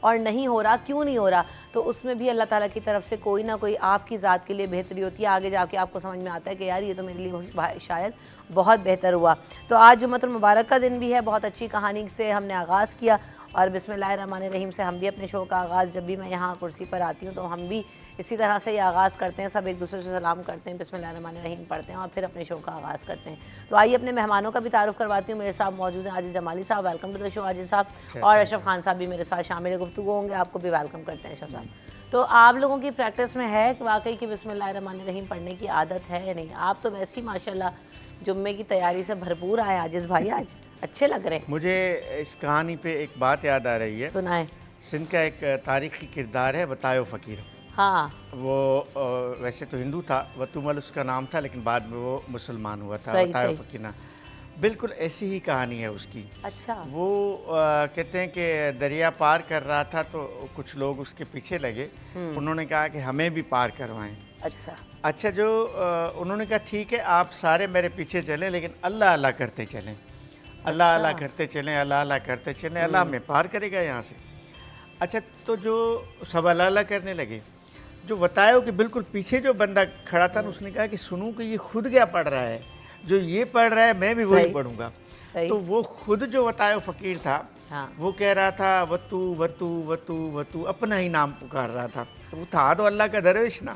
اور نہیں ہو رہا کیوں نہیں ہو رہا, تو اس میں بھی اللہ تعالیٰ کی طرف سے کوئی نہ کوئی آپ کی ذات کے لیے بہتری ہوتی ہے. آگے جا کے آپ کو سمجھ میں آتا ہے کہ یار یہ تو میرے لیے شاید بہت بہتر ہوا. تو آج جمعۃ المبارک کا دن بھی ہے, بہت اچھی کہانی سے ہم نے آغاز کیا, اور بسم اللہ الرحمن الرحیم سے ہم بھی اپنے شو کا آغاز, جب بھی میں یہاں کرسی پر آتی ہوں تو ہم بھی اسی طرح سے یہ آغاز کرتے ہیں, سب ایک دوسرے سے سلام کرتے ہیں, بسم اللہ الرحمن الرحیم پڑھتے ہیں اور پھر اپنے شو کا آغاز کرتے ہیں. تو آئیے اپنے مہمانوں کا بھی تعارف کرواتی ہوں. میرے ساتھ موجود ہیں عاجز جمالی صاحب, ویلکم ٹو دا شو عاجز صاحب, اور اشرف خان صاحب بھی میرے ساتھ شامل گفتگو ہوں گے, آپ کو بھی ویلکم کرتے ہیں اشرف صاحب. تو آپ لوگوں کی پریکٹس میں ہے کہ واقعی کہ بسم اللہ الرحمن الرحیم پڑھنے کی عادت ہے یا نہیں؟ آپ تو ویسے ہی ماشاءاللہ جمعے کی تیاری سے بھرپور آئے عاجز بھائی, آج اچھے لگ رہے ہیں. مجھے اس کہانی پہ ایک بات یاد آ رہی ہے. سنائیں. سندھ کا ایک تاریخی کردار ہے بتایو فقیر. ہاں, وہ ویسے تو ہندو تھا, وتومل اس کا نام تھا, لیکن بعد میں وہ مسلمان ہوا تھا. بتایو فقیر نا بالکل ایسی ہی کہانی ہے اس کی. اچھا. وہ کہتے ہیں کہ دریا پار کر رہا تھا تو کچھ لوگ اس کے پیچھے لگے, انہوں نے کہا کہ ہمیں بھی پار کروائیں. اچھا جو انہوں نے کہا ٹھیک ہے آپ سارے میرے پیچھے چلیں, لیکن اللہ اللہ کرتے چلیں, اللہ اللہ کرتے چلیں, اللہ اللہ کرتے چلیں, اللہ ہمیں پار کرے گا یہاں سے. اچھا تو جو سب اللہ اللہ کرنے لگے, جو بتایا کہ بالکل پیچھے جو بندہ کھڑا تھا اس نے کہا کہ سنوں کہ یہ خود کیا پڑھ رہا ہے, جو یہ پڑھ رہا ہے میں بھی وہی پڑھوں گا. تو وہ خود جو بتایا فقیر تھا وہ کہہ رہا تھا وتو وتو وتو وتو, اپنا ہی نام پکار رہا تھا. وہ تھا تو اللہ کا درویش نا.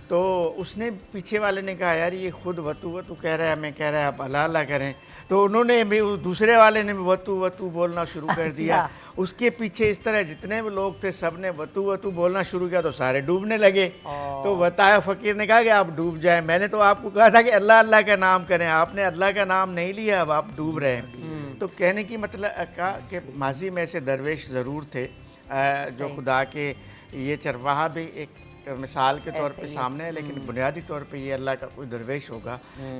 تو اس نے پیچھے والے نے کہا یار یہ خود وتو وتو کہہ رہا ہے, میں کہہ رہا ہے آپ اللہ اللہ کریں. تو انہوں نے بھی, دوسرے والے نے بھی وتو وتو بولنا شروع کر دیا. اس کے پیچھے اس طرح جتنے بھی لوگ تھے سب نے وتو وتو بولنا شروع کیا, تو سارے ڈوبنے لگے. تو بتایا فقیر نے کہا کہ آپ ڈوب جائیں, میں نے تو آپ کو کہا تھا کہ اللہ اللہ کا نام کریں, آپ نے اللہ کا نام نہیں لیا, اب آپ ڈوب رہے ہیں. تو کہنے کی مطلب کہا کہ ماضی میں ایسے درویش ضرور تھے جو خدا کے, یہ چرواہا بھی ایک مثال کے طور پہ سامنے ہے, لیکن بنیادی طور پہ یہ اللہ کا کوئی درویش ہوگا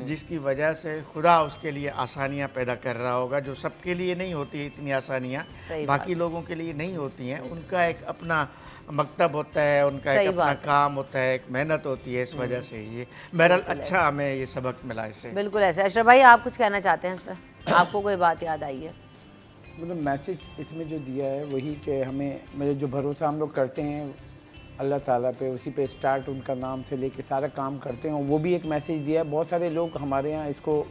جس کی وجہ سے خدا اس کے لیے آسانیاں پیدا کر رہا ہوگا, جو سب کے لیے نہیں ہوتی اتنی آسانیاں, باقی لوگوں کے لیے نہیں ہوتی ہیں. ان کا ایک اپنا مکتب ہوتا ہے, ان کا ایک اپنا کام ہوتا ہے, ایک محنت ہوتی ہے, اس وجہ سے یہ بہرحال اچھا ہمیں یہ سبق ملا اس سے. بالکل ایسے. اشرف بھائی آپ کچھ کہنا چاہتے ہیں اس پہ, آپ کو کوئی بات یاد آئی ہے؟ مطلب میسج اس میں جو دیا ہے وہی کہ ہمیں مطلب جو بھروسہ ہم لوگ کرتے ہیں اللہ تعالیٰ پہ, اسی پہ سٹارٹ ان کا نام سے لے کے سارا کام کرتے ہیں, وہ بھی ایک میسیج دیا ہے. بہت سارے لوگ ہمارے یہاں اس کو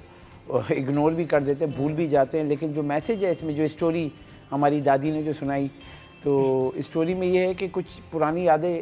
اگنور بھی کر دیتے ہیں, بھول بھی جاتے ہیں, لیکن جو میسیج ہے اس میں, جو اسٹوری ہماری دادی نے جو سنائی, تو اسٹوری میں یہ ہے کہ کچھ پرانی یادیں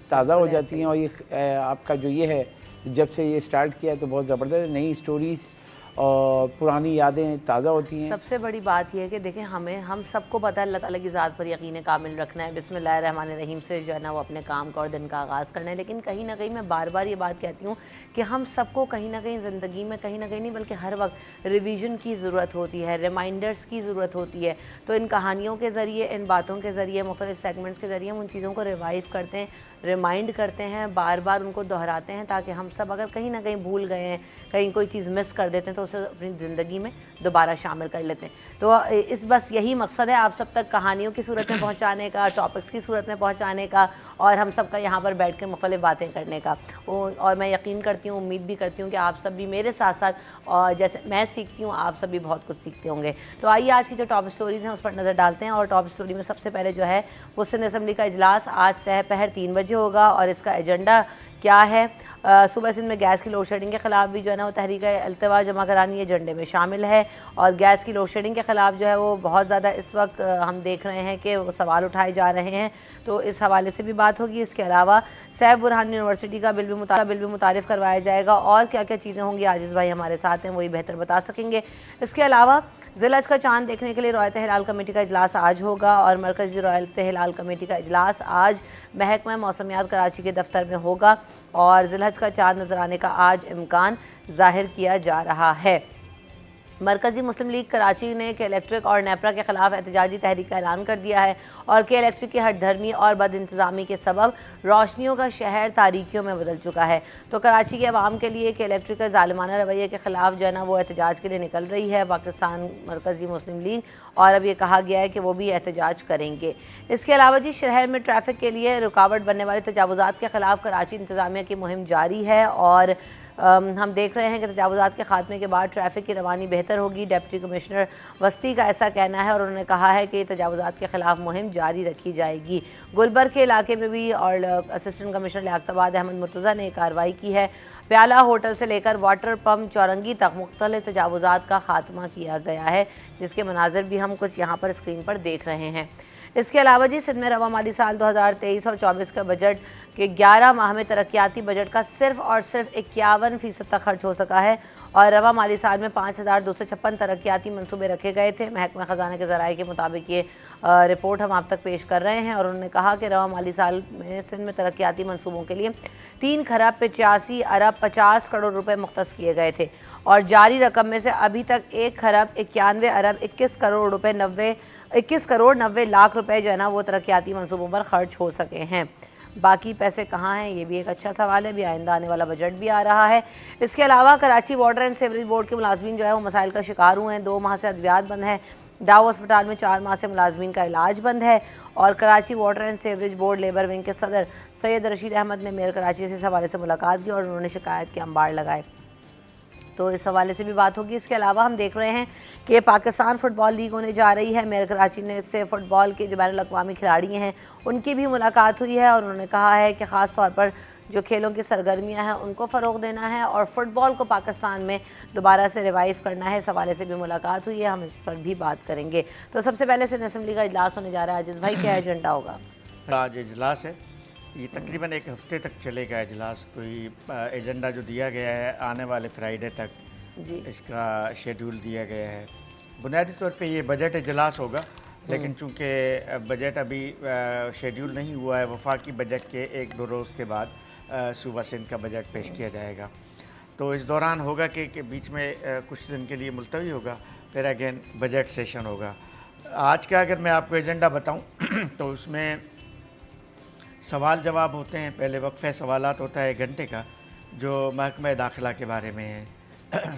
تازہ ہو جاتی ہیں. اور یہ آپ کا جو یہ ہے جب سے یہ سٹارٹ کیا ہے تو بہت زبردست, نئی اسٹوریز اور پرانی یادیں تازہ ہوتی ہیں. سب سے بڑی بات یہ ہے کہ دیکھیں ہم سب کو پتہ ہے اللہ تعالیٰ کی ذات پر یقین کامل رکھنا ہے, بسم اللہ الرحمن الرحیم سے جو ہے نا وہ اپنے کام کا اور دن کا آغاز کرنا ہے. لیکن کہیں نہ کہیں میں بار بار یہ بات کہتی ہوں کہ ہم سب کو کہیں نہ کہیں زندگی میں, کہیں نہ کہیں نہیں بلکہ ہر وقت ریویژن کی ضرورت ہوتی ہے, ریمائنڈرز کی ضرورت ہوتی ہے. تو ان کہانیوں کے ذریعے, ان باتوں کے ذریعے, مختلف سیگمنٹس کے ذریعے ہم ان چیزوں کو ریوائیو کرتے ہیں, ریمائنڈ کرتے ہیں, بار بار ان کو دہراتے ہیں, تاکہ ہم سب اگر کہیں نہ کہیں بھول گئے ہیں, کہیں کوئی چیز مس کر دیتے ہیں, تو اسے اپنی زندگی میں دوبارہ شامل کر لیتے ہیں. تو اس بس یہی مقصد ہے آپ سب تک کہانیوں کی صورت میں پہنچانے کا, ٹاپکس کی صورت میں پہنچانے کا, اور ہم سب کا یہاں پر بیٹھ کے مختلف باتیں کرنے کا. اور میں یقین کرتی ہوں, امید بھی کرتی ہوں کہ آپ سب بھی میرے ساتھ ساتھ, اور جیسے میں سیکھتی ہوں آپ سب بھی بہت کچھ سیکھتے ہوں گے. تو آئیے آج کی جو ٹاپ اسٹوریز ہیں اس پر نظر ڈالتے ہیں. اور ٹاپ اسٹوری میں سب سے پہلے جو ہے وہ سندھ اسمبلی کا اجلاس آج سہ پہر 3 بجے ہوگا, اور اس کا ایجنڈا کیا ہے؟ صوبہ سندھ میں گیس کی لوڈ شیڈنگ کے خلاف بھی جو ہے نا وہ تحریک التوا جمع کرانی ایجنڈے میں شامل ہے. اور گیس کی لوڈ شیڈنگ کے خلاف جو ہے وہ بہت زیادہ اس وقت ہم دیکھ رہے ہیں کہ وہ سوال اٹھائے جا رہے ہیں, تو اس حوالے سے بھی بات ہوگی. اس کے علاوہ سیف برہان یونیورسٹی کا بل بھی متعارف کروایا جائے گا, اور کیا کیا چیزیں ہوں گی عاجز بھائی ہمارے ساتھ ہیں, وہی بہتر بتا سکیں گے. اس کے علاوہ ذیل حج کا چاند دیکھنے کے لیے رعایت ہلال کمیٹی کا اجلاس آج ہوگا, اور مرکزی رعایت ہلال کمیٹی کا اجلاس آج محکمہ موسمیات کراچی کے دفتر میں ہوگا, اور ذیل حج کا چاند نظر آنے کا آج امکان ظاہر کیا جا رہا ہے. مرکزی مسلم لیگ کراچی نے کے الیکٹرک اور نیپرا کے خلاف احتجاجی تحریک کا اعلان کر دیا ہے, اور کے الیکٹرک کی ہٹ دھرمی اور بد انتظامی کے سبب روشنیوں کا شہر تاریکیوں میں بدل چکا ہے. تو کراچی کے عوام کے لیے کے الیکٹرک کے ظالمانہ رویے کے خلاف جو ہے نا وہ احتجاج کے لیے نکل رہی ہے. پاکستان مرکزی مسلم لیگ اور اب یہ کہا گیا ہے کہ وہ بھی احتجاج کریں گے۔ اس کے علاوہ جی شہر میں ٹریفک کے لیے رکاوٹ بننے والے تجاوزات کے خلاف کراچی انتظامیہ کی مہم جاری ہے، اور ہم دیکھ رہے ہیں کہ تجاوزات کے خاتمے کے بعد ٹریفک کی روانی بہتر ہوگی۔ ڈپٹی کمشنر وسطی کا ایسا کہنا ہے، اور انہوں نے کہا ہے کہ یہ تجاوزات کے خلاف مہم جاری رکھی جائے گی۔ گلبرگ کے علاقے میں بھی اور اسسٹنٹ کمشنر لیاقت آباد احمد مرتضیٰ نے کارروائی کی ہے۔ پیالہ ہوٹل سے لے کر واٹر پمپ چورنگی تک مختلف تجاوزات کا خاتمہ کیا گیا ہے، جس کے مناظر بھی ہم کچھ یہاں پر اسکرین پر دیکھ رہے ہیں۔ اس کے علاوہ جی سندھ میں رواں مالی سال 2023 اور 24 کا بجٹ کے 11 ماہ میں ترقیاتی بجٹ کا صرف اور صرف 51% تک خرچ ہو سکا ہے، اور رواں مالی سال میں 5256 ترقیاتی منصوبے رکھے گئے تھے۔ محکمہ خزانہ کے ذرائع کے مطابق یہ رپورٹ ہم آپ تک پیش کر رہے ہیں، اور انہوں نے کہا کہ رواں مالی سال میں سندھ میں ترقیاتی منصوبوں کے لیے 3,85,50 کروڑ روپے مختص کیے گئے تھے، اور جاری رقم میں سے ابھی تک 1,91,21 کروڑ 90 لاکھ روپے جو ہے نا وہ ترقیاتی منصوبوں پر خرچ ہو سکے ہیں۔ باقی پیسے کہاں ہیں یہ بھی ایک اچھا سوال ہے، بھی آئندہ آنے والا بجٹ بھی آ رہا ہے۔ اس کے علاوہ Karachi water and sewerage board کے ملازمین جو ہے وہ مسائل کا شکار ہوئے ہیں۔ 2 ماہ سے ادویات بند ہے، ڈاؤ ہسپتال میں 4 ماہ سے ملازمین کا علاج بند ہے، اور Karachi water and sewerage board labour wing کے صدر سید رشید احمد نے میئر کراچی سے اس حوالے سے ملاقات کی، اور انہوں نے شکایت کے انبار لگائے، تو اس حوالے سے بھی بات ہوگی۔ اس کے علاوہ ہم دیکھ رہے ہیں کہ پاکستان فٹ بال لیگ ہونے جا رہی ہے۔ میئر کراچی نے اس سے فٹ بال کے جو بین الاقوامی کھلاڑی ہیں ان کی بھی ملاقات ہوئی ہے، اور انہوں نے کہا ہے کہ خاص طور پر جو کھیلوں کی سرگرمیاں ہیں ان کو فروغ دینا ہے، اور فٹ بال کو پاکستان میں دوبارہ سے ریوائیو کرنا ہے۔ اس حوالے سے بھی ملاقات ہوئی ہے، ہم اس پر بھی بات کریں گے۔ تو سب سے پہلے سندھ اسمبلی کا اجلاس ہونے جا رہا ہے۔ عاجز بھائی کیا ایجنڈا ہوگا؟ آج اجلاس ہے، یہ تقریباً 1 ہفتے تک چلے گا اجلاس۔ کوئی ایجنڈا جو دیا گیا ہے آنے والے فرائیڈے تک جی اس کا شیڈول دیا گیا ہے۔ بنیادی طور پہ یہ بجٹ اجلاس ہوگا، لیکن چونکہ بجٹ ابھی شیڈول نہیں ہوا ہے، وفاقی بجٹ کے 1-2 روز کے بعد صوبہ سندھ کا بجٹ پیش کیا جائے گا، تو اس دوران ہوگا کہ بیچ میں کچھ دن کے لیے ملتوی ہوگا، پھر اگین بجٹ سیشن ہوگا۔ آج کا اگر میں آپ کو ایجنڈا بتاؤں تو اس میں سوال جواب ہوتے ہیں۔ پہلے وقفہ سوالات ہوتا ہے 1 گھنٹے کا، جو محکمہ داخلہ کے بارے میں ہے۔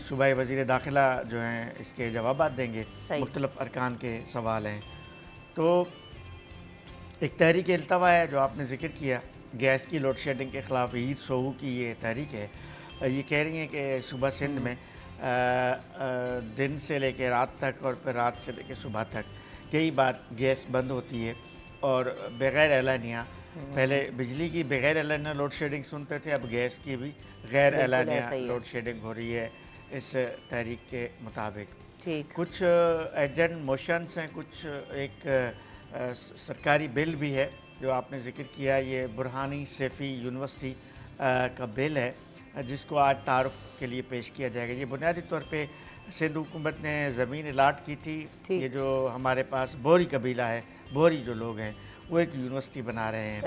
صوبائی وزیر داخلہ جو ہیں اس کے جوابات دیں گے، مختلف ارکان کے سوال ہیں۔ تو ایک تحریک التوا ہے جو آپ نے ذکر کیا، گیس کی لوڈ شیڈنگ کے خلاف عید سوہو کی یہ تحریک ہے۔ یہ کہہ رہی ہیں کہ صوبہ سندھ میں دن سے لے کے رات تک اور پھر رات سے لے کے صبح تک کئی بار گیس بند ہوتی ہے، اور بغیر اعلانیہ، پہلے بجلی کی بغیر اعلانیہ لوڈ شیڈنگ سنتے تھے، اب گیس کی بھی غیر اعلانیہ لوڈ شیڈنگ ہو رہی ہے اس تحریک کے مطابق۔ کچھ ایجنٹ موشنز ہیں، کچھ ایک سرکاری بل بھی ہے جو آپ نے ذکر کیا، یہ برہانی سیفی یونیورسٹی کا بل ہے جس کو آج تعارف کے لیے پیش کیا جائے گا۔ یہ بنیادی طور پہ سندھ حکومت نے زمین الاٹ کی تھی، یہ جو ہمارے پاس بوری قبیلہ ہے، بوری جو لوگ ہیں وہ ایک یونیورسٹی بنا رہے ہیں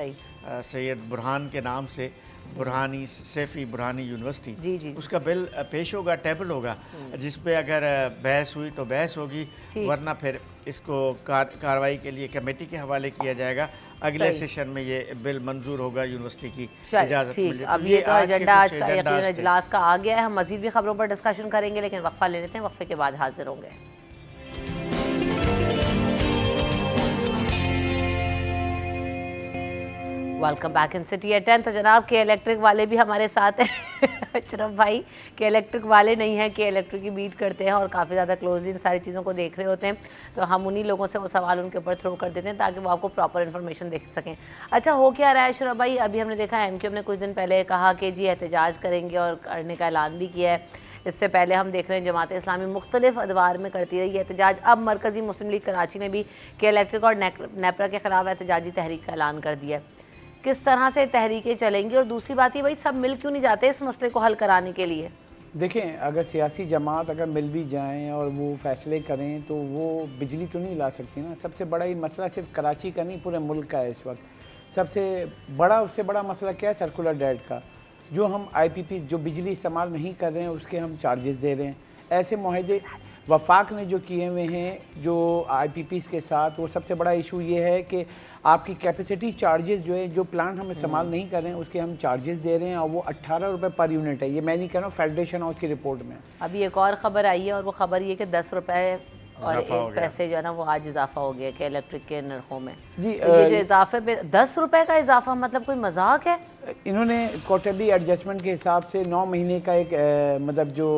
سید برہان کے نام سے، برہانی سیفی برہانی یونیورسٹی۔ اس کا بل پیش ہوگا، ٹیبل ہوگا، جس پہ اگر بحث ہوئی تو بحث ہوگی، ورنہ پھر اس کو کارروائی کے لیے کمیٹی کے حوالے کیا جائے گا۔ اگلے سیشن میں یہ بل منظور ہوگا، یونیورسٹی کی اجازت مل جائے۔ اب یہ تو ایجنڈا آج کا یقیناً اجلاس کا آ گیا ہے۔ ہم مزید بھی خبروں پر ڈسکشن کریں گے، لیکن وقفہ لے لیتے ہیں، وقفے کے بعد حاضر ہوں گے۔ Welcome back in city at 10۔ تو جناب کے الیکٹرک والے بھی ہمارے ساتھ ہیں اشرف بھائی، کہ الیکٹرک والے نہیں ہیں، کہ الیکٹرک کی بیٹ کرتے ہیں اور کافی زیادہ کلوزلی ان ساری چیزوں کو دیکھ رہے ہوتے ہیں، تو ہم انہی لوگوں سے وہ سوال ان کے اوپر تھرو کر دیتے ہیں تاکہ وہ آپ کو پراپر انفارمیشن دیکھ سکیں۔ اچھا ہو کیا رہا ہے اشرف بھائی؟ ابھی ہم نے دیکھا ایم کیو ایم نے کچھ دن پہلے کہا کہ جی احتجاج کریں گے اور کرنے کا اعلان بھی کیا ہے۔ اس سے پہلے ہم دیکھ رہے ہیں جماعت اسلامی مختلف ادوار میں کرتی رہی ہے احتجاج۔ اب مرکزی مسلم لیگ کراچی نے بھی کہ الیکٹرک اور نیپرا کے خلاف احتجاجی تحریک کا اعلان کر دیا ہے۔ کس طرح سے تحریکیں چلیں گی، اور دوسری بات یہ بھائی سب مل کیوں نہیں جاتے اس مسئلے کو حل کرانے کے لیے؟ دیکھیں، اگر سیاسی جماعت اگر مل بھی جائیں اور وہ فیصلے کریں تو وہ بجلی تو نہیں لا سکتی نا۔ سب سے بڑا یہ مسئلہ صرف کراچی کا نہیں، پورے ملک کا ہے اس وقت۔ اس سے بڑا مسئلہ کیا ہے؟ سرکولر ڈیٹ کا، جو ہم آئی پی پی جو بجلی استعمال نہیں کر رہے ہیں اس کے ہم چارجز دے رہے ہیں۔ ایسے معاہدے وفاق نے جو کیے ہوئے ہیں جو آئی پی پیز کے ساتھ، وہ سب سے بڑا ایشو یہ ہے کہ آپ کی کیپیسٹی چارجز جو ہے، جو پلانٹ ہم استعمال نہیں کر رہے ہیں اس کے ہم چارجز دے رہے ہیں، اور وہ 18 روپے پر یونٹ ہے۔ یہ میں نہیں کہہ رہا ہوں، فیڈریشن ہاؤس کی رپورٹ میں۔ ابھی ایک اور خبر آئی ہے، اور وہ خبر یہ کہ 10 روپے اور اضافہ ہو ایک گیا۔ پیسے جو ہے نا وہ آج اضافہ ہو گیا کہ الیکٹرک کے نرخوں میں. جی تو یہ جو اضافے پہ 10 روپے کا اضافہ مطلب کوئی مذاق ہے؟ انہوں نے کوارٹرلی ایڈجسٹمنٹ کے حساب سے 9 مہینے کا ایک مطلب جو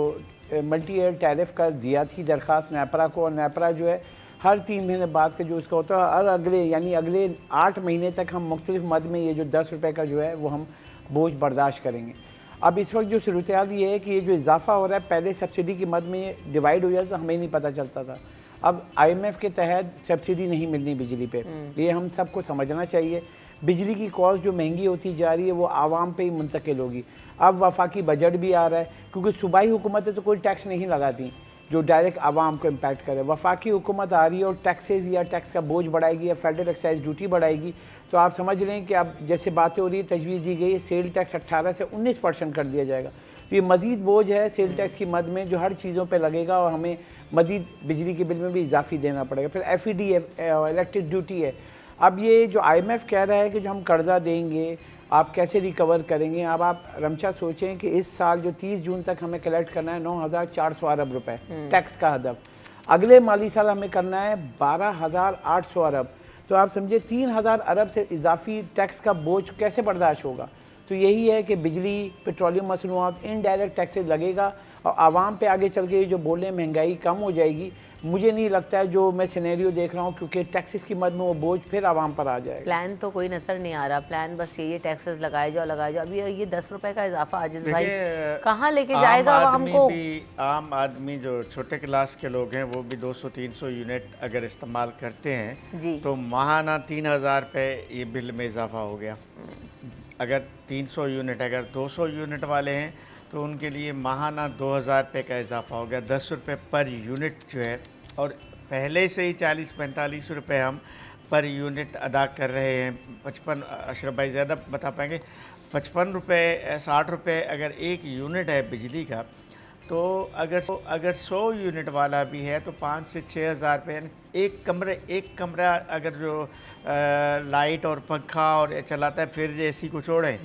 ملٹی ایئر ٹیرف کا دیا تھی درخواست نیپرا کو، اور نیپرا جو ہے ہر 3 مہینے بعد کا جو اس کا ہوتا ہے ہر اگلے 8 مہینے تک ہم مختلف مد میں یہ جو 10 روپے کا جو ہے وہ ہم بوجھ برداشت کریں گے. اب اس وقت جو صورتحال یہ ہے کہ یہ جو اضافہ ہو رہا ہے پہلے سبسڈی کی مد میں ڈیوائیڈ ہو جاتا تو ہمیں نہیں پتہ چلتا تھا. اب آئی ایم ایف کے تحت سبسڈی نہیں ملنی بجلی پہ، یہ ہم سب کو سمجھنا چاہیے. بجلی کی کاسٹ جو مہنگی ہوتی جا رہی ہے وہ عوام پہ ہی منتقل ہوگی. اب وفاقی بجٹ بھی آ رہا ہے کیونکہ صوبائی حکومتیں تو کوئی ٹیکس نہیں لگاتی جو ڈائریکٹ عوام کو امپیکٹ کرے. وفاقی حکومت آ رہی ہے اور ٹیکسز یا ٹیکس کا بوجھ بڑھائے گی یا فیڈرل ایکسائز ڈیوٹی بڑھائے گی. تو آپ سمجھ لیں کہ اب جیسے باتیں ہو رہی ہے تجویز دی گئی ہے سیل ٹیکس 18 سے 19% کر دیا جائے گا. تو یہ مزید بوجھ ہے سیل ٹیکس کی مد میں جو ہر چیزوں پہ لگے گا اور ہمیں مزید بجلی کے بل میں بھی اضافی دینا پڑے گا. پھر ایف ای ڈی ہے، الیکٹرک ڈیوٹی ہے. اب یہ جو آئی ایم ایف کہہ رہا ہے کہ جو ہم قرضہ دیں گے آپ کیسے ریکور کریں گے. اب آپ رمشا سوچیں کہ اس سال جو 30 جون تک ہمیں کلیکٹ کرنا ہے 9,400 ارب روپے ٹیکس کا ہدف، اگلے مالی سال ہمیں کرنا ہے 12,800 ارب. تو آپ سمجھے 3,000 ارب سے اضافی ٹیکس کا بوجھ کیسے برداشت ہوگا. تو یہی ہے کہ بجلی، پیٹرولیم مصنوعات، انڈائریکٹ ٹیکسز لگے گا اور عوام پہ آگے چل کے جو بولے مہنگائی کم ہو جائے گی. مجھے نہیں لگتا ہے جو میں سینیریو دیکھ رہا ہوں کیونکہ ٹیکسز کی مد میں وہ بوجھ پھر عوام پر آ جائے گا. پلان تو کوئی نظر نہیں آ رہا. پلان بس یہ ٹیکسز لگائے جاؤ. ابھی یہ 10 روپے کا اضافہ عاجز بھائی کہاں لے کے جائے گا عوام کو. عام آدمی جو چھوٹے کلاس کے لوگ ہیں وہ بھی 200-300 یونٹ اگر استعمال کرتے ہیں تو ماہانہ 3,000 روپے یہ بل میں اضافہ ہو گیا. اگر 300 یونٹ اگر 200 یونٹ والے ہیں تو ان کے لیے ماہانہ 2,000 روپے کا اضافہ ہو گیا. 10 روپے پر یونٹ جو ہے، اور پہلے سے ہی 40-45 روپے ہم پر یونٹ ادا کر رہے ہیں. 55 اشرف بھائی زیادہ بتا پائیں گے. 55 روپے 60 روپے اگر ایک یونٹ ہے بجلی کا، تو اگر 100 یونٹ والا بھی ہے تو 5 سے 6,000 روپے. یعنی ایک کمرہ اگر جو لائٹ اور پنکھا اور چلاتا ہے پھر اے سی کو چھوڑیں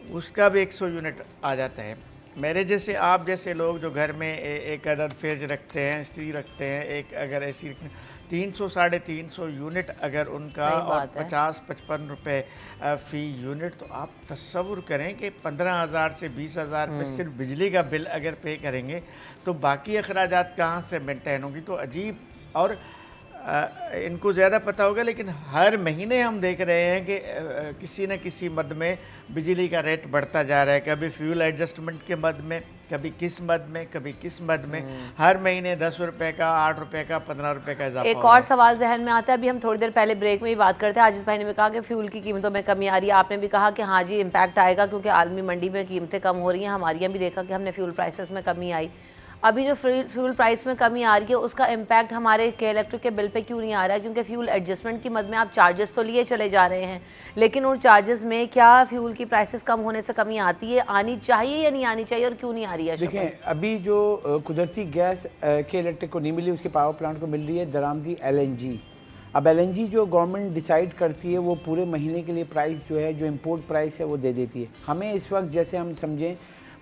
اس کا بھی 100 یونٹ آ جاتا ہے. میرے جیسے آپ جیسے لوگ جو گھر میں ایک عدد فریج رکھتے ہیں، استری رکھتے ہیں، ایک اگر اے سی رکھتے ہیں، 300-350 یونٹ اگر ان کا اور 50-55 روپے فی یونٹ، تو آپ تصور کریں کہ 15,000 سے 20,000 روپے صرف بجلی کا بل اگر پے کریں گے تو باقی اخراجات کہاں سے مینٹین ہوگی. تو عجیب. اور ان کو زیادہ پتہ ہوگا لیکن ہر مہینے ہم دیکھ رہے ہیں کہ کسی نہ کسی مد میں بجلی کا ریٹ بڑھتا جا رہا ہے. کبھی فیول ایڈجسٹمنٹ کے مد میں، کبھی کس مد میں، کبھی کس مد میں. ہر مہینے 10 روپے کا، 8 روپے کا، 15 روپے کا اضافہ. ایک اور سوال ذہن میں آتا ہے. ابھی ہم تھوڑی دیر پہلے بریک میں بھی بات کرتے ہیں. عاجز بھائی نے بھی کہا کہ فیول کی قیمتوں میں کمی آ رہی ہے. آپ نے بھی کہا کہ ہاں جی امپیکٹ آئے گا کیونکہ عالمی منڈی میں قیمتیں کم ہو رہی ہیں. ہمارے یہاں بھی دیکھا کہ ہم نے فیول پرائسز میں کمی آئی. ابھی جو فیول پرائس میں کمی آ رہی ہے اس کا امپیکٹ ہمارے الیکٹرک کے بل پہ کیوں نہیں آ رہا ہے؟ کیونکہ فیول ایڈجسٹمنٹ کی مد میں آپ چارجز تو لیے چلے جا رہے ہیں لیکن ان چارجز میں کیا فیول کی پرائسز کم ہونے سے کمی آتی ہے؟ آنی چاہیے یا نہیں آنی چاہیے اور کیوں نہیں آ رہی ہے؟ دیکھیں ابھی جو قدرتی گیس کے الیکٹرک کو نہیں ملی، اس کے پاور پلانٹ کو مل رہی ہے درآمدی LNG. اب LNG جو گورنمنٹ ڈیسائیڈ کرتی ہے وہ پورے مہینے کے لیے پرائس جو ہے جو امپورٹ پرائس ہے وہ دے دیتی ہے. ہمیں اس وقت جیسے ہم سمجھیں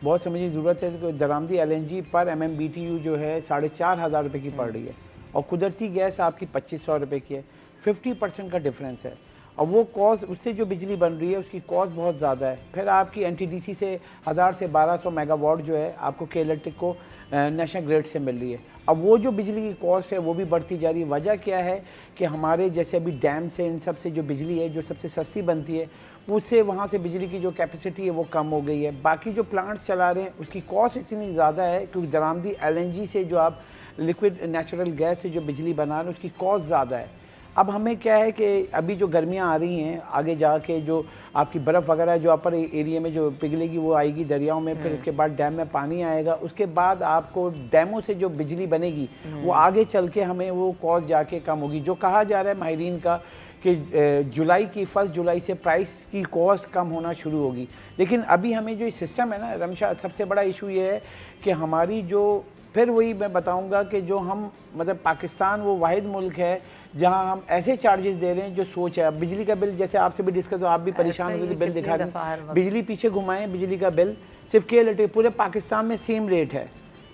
بہت سمجھنے کی ضرورت ہے کہ درآمدی LNG پر MMBTU جو ہے 4,500 روپے کی پڑ رہی ہے اور قدرتی گیس آپ کی 2,500 روپے کی ہے. 50% کا ڈفرینس ہے. اور وہ کاسٹ اس سے جو بجلی بن رہی ہے اس کی کاسٹ بہت زیادہ ہے. پھر آپ کی NTDC سے 1,000 سے 1,200 میگا واٹ جو ہے آپ کو کے الیکٹرک کو نیشنل گریڈ سے مل رہی ہے. اب وہ جو بجلی کی کاسٹ ہے وہ بھی بڑھتی جا رہی ہے. وجہ کیا ہے کہ ہمارے جیسے ابھی ڈیم سے ان سب سے جو بجلی ہے جو سب سے سستی بنتی ہے اس سے وہاں سے بجلی کی جو کیپیسٹی ہے وہ کم ہو گئی ہے. باقی جو پلانٹس چلا رہے ہیں اس کی کاسٹ اتنی زیادہ ہے کیونکہ درآمدی LNG سے جو آپ لیکوڈ نیچرل گیس سے جو بجلی بنا رہے ہیں اس کی کاسٹ زیادہ ہے. اب ہمیں کیا ہے کہ ابھی جو گرمیاں آ رہی ہیں آگے جا کے جو آپ کی برف وغیرہ جو اپر ایریا میں جو پگھلے گی وہ آئے گی دریاؤں میں، پھر اس کے بعد ڈیم میں پانی آئے گا. اس کے بعد آپ کو ڈیموں سے جو بجلی بنے گی وہ آگے چل کے ہمیں وہ کاسٹ جا کے کم ہوگی. جو کہا جا رہا ہے ماہرین کا کہ جولائی کی 1 جولائی سے پرائس کی کاسٹ کم ہونا شروع ہوگی. لیکن ابھی ہمیں جو سسٹم ہے نا رمشا، سب سے بڑا ایشو یہ ہے کہ ہماری جو پھر وہی میں بتاؤں گا کہ جو ہم مطلب پاکستان وہ واحد ملک ہے جہاں ہم ایسے چارجز دے رہے ہیں جو سوچ ہے. اب بجلی کا بل جیسے آپ سے بھی ڈسکس ہو، آپ بھی پریشان ہوئے بل دکھا رہے ہیں. بجلی پیچھے گھمائیں، بجلی کا بل صرف کے الیکٹرک پورے پاکستان میں سیم ریٹ ہے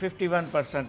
51%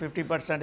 50%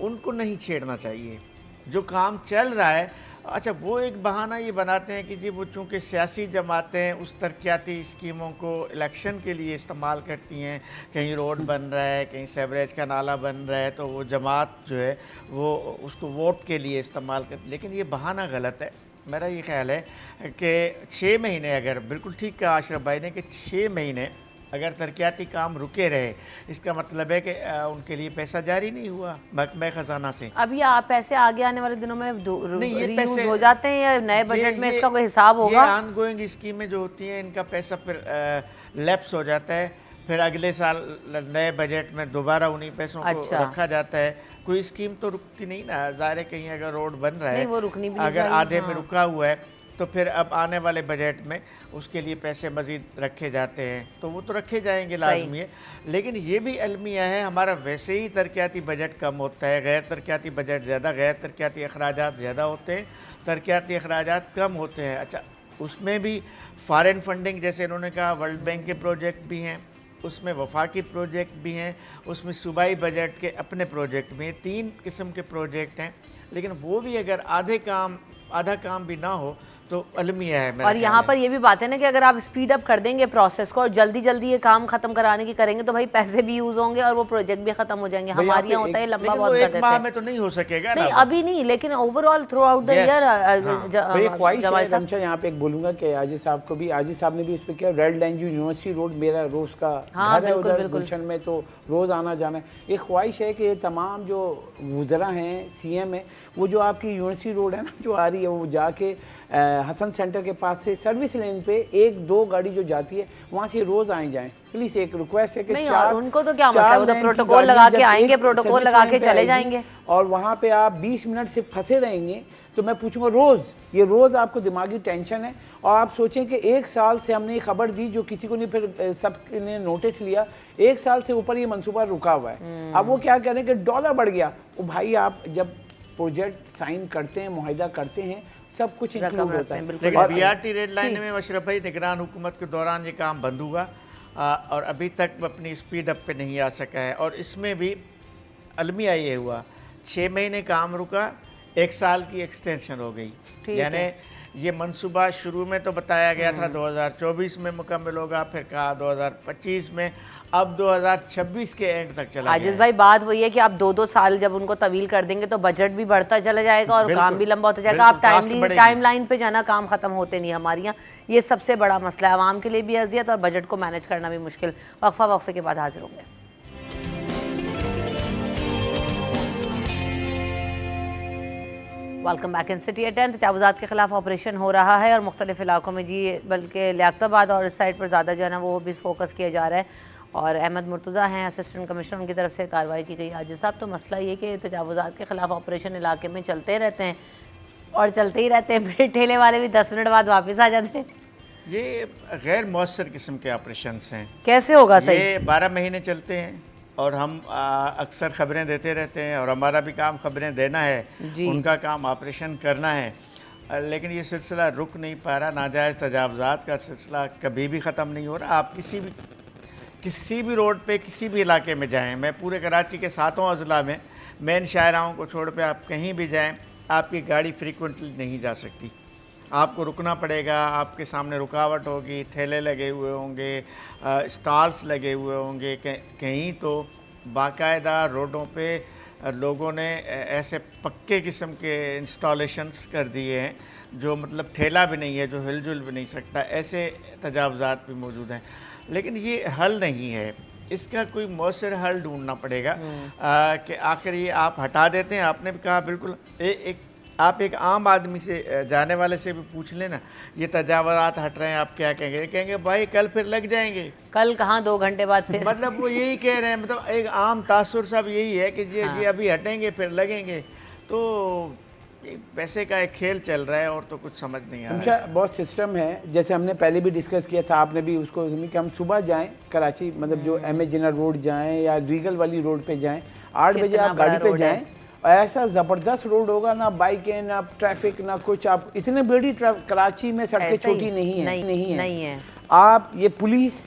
ان کو نہیں چھیڑنا چاہیے. جو کام چل رہا ہے, اچھا وہ ایک بہانہ یہ بناتے ہیں کہ جی وہ چونکہ سیاسی جماعتیں اس ترقیاتی اسکیموں کو الیکشن کے لیے استعمال کرتی ہیں, کہیں روڈ بن رہا ہے, کہیں سیوریج کا نالا بن رہا ہے, تو وہ جماعت جو ہے وہ اس کو ووٹ کے لیے استعمال کرتی ہے. لیکن یہ بہانہ غلط ہے. میرا یہ خیال ہے کہ 6 مہینے, اگر بالکل ٹھیک کہا اشرف بھائی نے کہ 6 مہینے اگر ترقیاتی کام رکے رہے, اس کا مطلب ہے کہ ان کے لیے پیسہ جاری نہیں ہوا محکمہ خزانہ سے. اب یہ پیسے آگے آنے والے دنوں میں ری یوز ہو جاتے ہیں یا نئے بجٹ میں اس کا کوئی حساب ہوگا؟ یہ آن گوئنگ اسکیمیں جو ہوتی ہیں ان کا پیسہ پھر لیپس ہو جاتا ہے, پھر اگلے سال نئے بجٹ میں دوبارہ انہی پیسوں کو رکھا جاتا ہے. کوئی اسکیم تو رکتی نہیں نا, ظاہر ہے کہیں اگر روڈ بن رہا ہے, وہ رکنی بھی اگر آدھے میں رکا ہوا ہے تو پھر اب آنے والے بجٹ میں اس کے لیے پیسے مزید رکھے جاتے ہیں, تو وہ تو رکھے جائیں گے لازمی ہے. لیکن یہ بھی المیہ ہے, ہمارا ویسے ہی ترقیاتی بجٹ کم ہوتا ہے, غیر ترقیاتی بجٹ زیادہ, غیر ترقیاتی اخراجات زیادہ ہوتے ہیں, ترقیاتی اخراجات کم ہوتے ہیں. اچھا اس میں بھی فارن فنڈنگ جیسے انہوں نے کہا ورلڈ بینک کے پروجیکٹ بھی ہیں, اس میں وفاقی پروجیکٹ بھی ہیں, اس میں صوبائی بجٹ کے اپنے پروجیکٹ بھی ہیں. 3 قسم کے پروجیکٹ ہیں, لیکن وہ بھی اگر آدھا کام بھی نہ ہو تو المیہ ہے. اور یہاں پر یہ بھی بات ہے نا کہ اگر آپ اسپیڈ اپ کر دیں گے پروسیس کو اور جلدی یہ کام ختم کرانے کی کریں گے تو بھائی پیسے بھی یوز ہوں گے اور وہ پروجیکٹ بھی ختم ہو جائیں گے. ہمارے یہاں ہوتا ہے لمبا بہت کر دیتے ہیں. ایک ماہ میں تو نہیں ہو سکے گا, نہیں ابھی نہیں, لیکن overall throughout the year. خواہش ہے رمشا یہاں پہ ایک بولوں گا کہ عاجز صاحب کو بھی, عاجز صاحب نے بھی اس پہ کیا, ریڈ لائن جو یونیورسٹی روڈ میرا روز کا گھر ہے ادھر گلشن میں, تو روز آنا جانا ہے. ایک خواہش ہے کہ یہ تمام جو وزراء ہیں, سی ایم ہے, وہ جو آپ کی یونیورسٹی روڈ ہے نا جو آ رہی ہے, وہ جا کے حسن سینٹر کے پاس سے سروس لین پہ 1-2 گاڑی جو جاتی ہے وہاں سے روز آئیں جائیں. پلیز ایک ریکویسٹ ہے کہ نہیں, اور ان کو تو کیا مسئلہ ہے, وہ تو پروٹوکول لگا کے آئیں گے, پروٹوکول لگا کے چلے جائیں گے, اور وہاں پہ آپ 20 منٹ سے پھنسے رہیں گے. تو میں پوچھوں گا روز آپ کو دماغی ٹینشن ہے, اور آپ سوچیں کہ 1 سال سے ہم نے یہ خبر دی جو کسی کو نہیں, پھر سب نے نوٹس لیا, 1 سال سے اوپر یہ منصوبہ رکا ہوا ہے. اب وہ کیا کہہ رہے ہیں کہ ڈالر بڑھ گیا. وہ بھائی آپ جب پروجیکٹ سائن کرتے ہیں, معاہدہ کرتے ہیں, سب کچھ انکلوڈ ہوتا ہے. لیکن B R T red line میں اشرف بھائی نگران حکومت کے دوران یہ کام بند ہوا اور ابھی تک اپنی اسپیڈ اپ پہ نہیں آ سکا ہے. اور اس میں بھی المیہ یہ ہوا 6 مہینے کام رکا, 1 سال کی ایکسٹینشن ہو گئی. یعنی یہ منصوبہ شروع میں تو بتایا گیا تھا 2024 میں مکمل ہوگا, پھر کہا 2025 میں, اب 2026 کے اینڈ تک چلا گیا. عاجز بھائی بات وہی ہے کہ آپ 2 سال جب ان کو طویل کر دیں گے تو بجٹ بھی بڑھتا چلا جائے گا اور کام بھی لمبا ہوتا جائے گا. آپ ٹائم لائن پہ جانا, کام ختم ہوتے نہیں ہمارے یہاں. یہ سب سے بڑا مسئلہ ہے, عوام کے لیے بھی اذیت اور بجٹ کو مینیج کرنا بھی مشکل. وقفے کے بعد حاضر ہوں گے. Welcome back in city at 10. تجاوزات کے خلاف آپریشن ہو رہا ہے اور مختلف علاقوں میں بلکہ لیاقت آباد اور اس سائڈ پر زیادہ جو ہے نا وہ بھی فوکس کیا جا رہا ہے. اور احمد مرتضیٰ ہیں اسسٹنٹ کمشنر, ان کی طرف سے کارروائی کی گئی. عاجز صاحب, تو مسئلہ یہ کہ تجاوزات کے خلاف آپریشن علاقے میں چلتے رہتے ہیں اور چلتے ہی رہتے ہیں, پھر ٹھیلے والے بھی 10 منٹ بعد واپس آ جاتے ہیں. یہ غیر مؤثر قسم کے آپریشنس ہیں. کیسے ہوگا صحیح؟ یہ 12 مہینے چلتے ہیں اور ہم اکثر خبریں دیتے رہتے ہیں, اور ہمارا بھی کام خبریں دینا ہے, ان کا کام آپریشن کرنا ہے. لیکن یہ سلسلہ رک نہیں پا رہا. ناجائز تجاوزات کا سلسلہ کبھی بھی ختم نہیں ہو رہا. آپ کسی بھی روڈ پہ کسی بھی علاقے میں جائیں, میں پورے کراچی کے 7 اضلاع میں مین شاہراہوں کو چھوڑ پہ آپ کہیں بھی جائیں, آپ کی گاڑی فریکوینٹلی نہیں جا سکتی. آپ کو رکنا پڑے گا, آپ کے سامنے رکاوٹ ہوگی, ٹھیلے لگے ہوئے ہوں گے, اسٹالس لگے ہوئے ہوں گے. کہیں تو باقاعدہ روڈوں پہ لوگوں نے ایسے پکے قسم کے انسٹالیشنز کر دیے ہیں جو مطلب ٹھیلا بھی نہیں ہے, جو ہل جل بھی نہیں سکتا. ایسے تجاوزات بھی موجود ہیں. لیکن یہ حل نہیں ہے, اس کا کوئی مؤثر حل ڈھونڈنا پڑے گا کہ آخر یہ آپ ہٹا دیتے ہیں. آپ نے بھی کہا بالکل, آپ ایک عام آدمی سے, جانے والے سے بھی پوچھ لیں نا, یہ تجاوزات ہٹ رہے ہیں, آپ کیا کہیں گے؟ کہیں گے بھائی کل پھر لگ جائیں گے. کل کہاں 2 گھنٹے بعد پھر. مطلب وہ یہی کہہ رہے ہیں, مطلب ایک عام تاثر سب یہی ہے کہ جی ابھی ہٹیں گے پھر لگیں گے. تو پیسے کا ایک کھیل چل رہا ہے اور تو کچھ سمجھ نہیں آ رہا ہے. بہت سسٹم ہے, جیسے ہم نے پہلے بھی ڈسکس کیا تھا, آپ نے بھی اس کو کہ ہم صبح جائیں کراچی, مطلب جو ایم اے جنرل روڈ جائیں یا ریگل والی روڈ پہ جائیں, 8 بجے آپ گاڑی پہ جائیں, ایسا زبردست روڈ ہوگا, نہ بائکیں نہ ٹریفک نہ کچھ. آپ اتنے بڑی کراچی میں سڑکیں چھوٹی نہیں ہیں. آپ یہ پولیس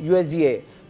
USDA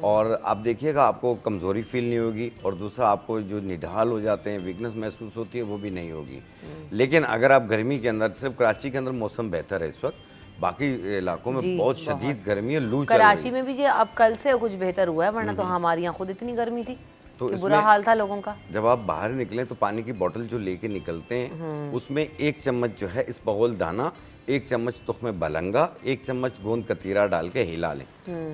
اور آپ دیکھیے گا آپ کو کمزوری فیل نہیں ہوگی، اور دوسرا آپ کو جو نڈھال ہو جاتے ہیں، ویکنس محسوس ہوتی ہے، وہ بھی نہیں ہوگی۔ لیکن اگر آپ گرمی کے اندر، صرف کراچی کے اندر موسم بہتر ہے اس وقت، باقی علاقوں میں بہت شدید گرمی ہے، لو چل رہی ہے۔ کراچی میں بھی جی اب کل سے کچھ بہتر ہوا ہے، ورنہ تو ہمارے یہاں خود اتنی گرمی تھی کہ برا حال تھا لوگوں کا۔ جب آپ باہر نکلیں تو پانی کی بوٹل جو لے کے نکلتے ہیں، اس میں 1 چمچ جو ہے اسپغول دانہ، 1 چمچ تخم بلنگا، 1 چمچ گوند کتیرا ڈال کے ہلا لیں،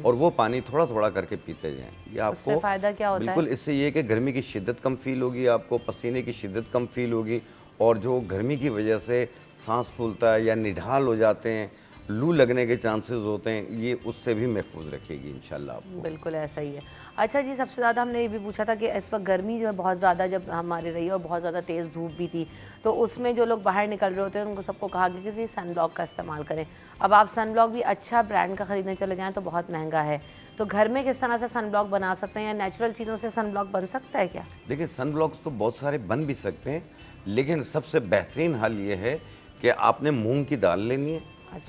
اور وہ پانی تھوڑا تھوڑا کر کے پیتے جائیں۔ یہ آپ کو فائدہ کیا ہوتا ہے؟ بالکل اس سے یہ کہ گرمی کی شدت کم فیل ہوگی، آپ کو پسینے کی شدت کم فیل ہوگی، اور جو گرمی کی وجہ سے سانس پھولتا ہے یا نڈھال ہو جاتے ہیں، لو لگنے کے چانسز ہوتے ہیں، یہ اس سے بھی محفوظ رکھے گی انشاءاللہ آپ کو۔ بالکل ایسا ہی ہے۔ اچھا جی، سب سے زیادہ ہم نے یہ بھی پوچھا تھا کہ اس وقت گرمی جو ہے بہت زیادہ جب ہمارے رہی اور بہت زیادہ تیز دھوپ بھی تھی، تو اس میں جو لوگ باہر نکل رہے ہوتے ہیں ان کو سب کو کہا کہ کسی سن بلاک کا استعمال کریں۔ اب آپ سن بلاک بھی اچھا برانڈ کا خریدنے چلے جائیں تو بہت مہنگا ہے، تو گھر میں کس طرح سے سن بلاک بنا سکتے ہیں، یا نیچرل چیزوں سے سن بلاک بن سکتا ہے کیا؟ دیکھیں سن بلاکس تو بہت سارے بن بھی سکتے ہیں، لیکن سب سے بہترین حل یہ ہے کہ آپ نے مونگ کی دال لینی ہے،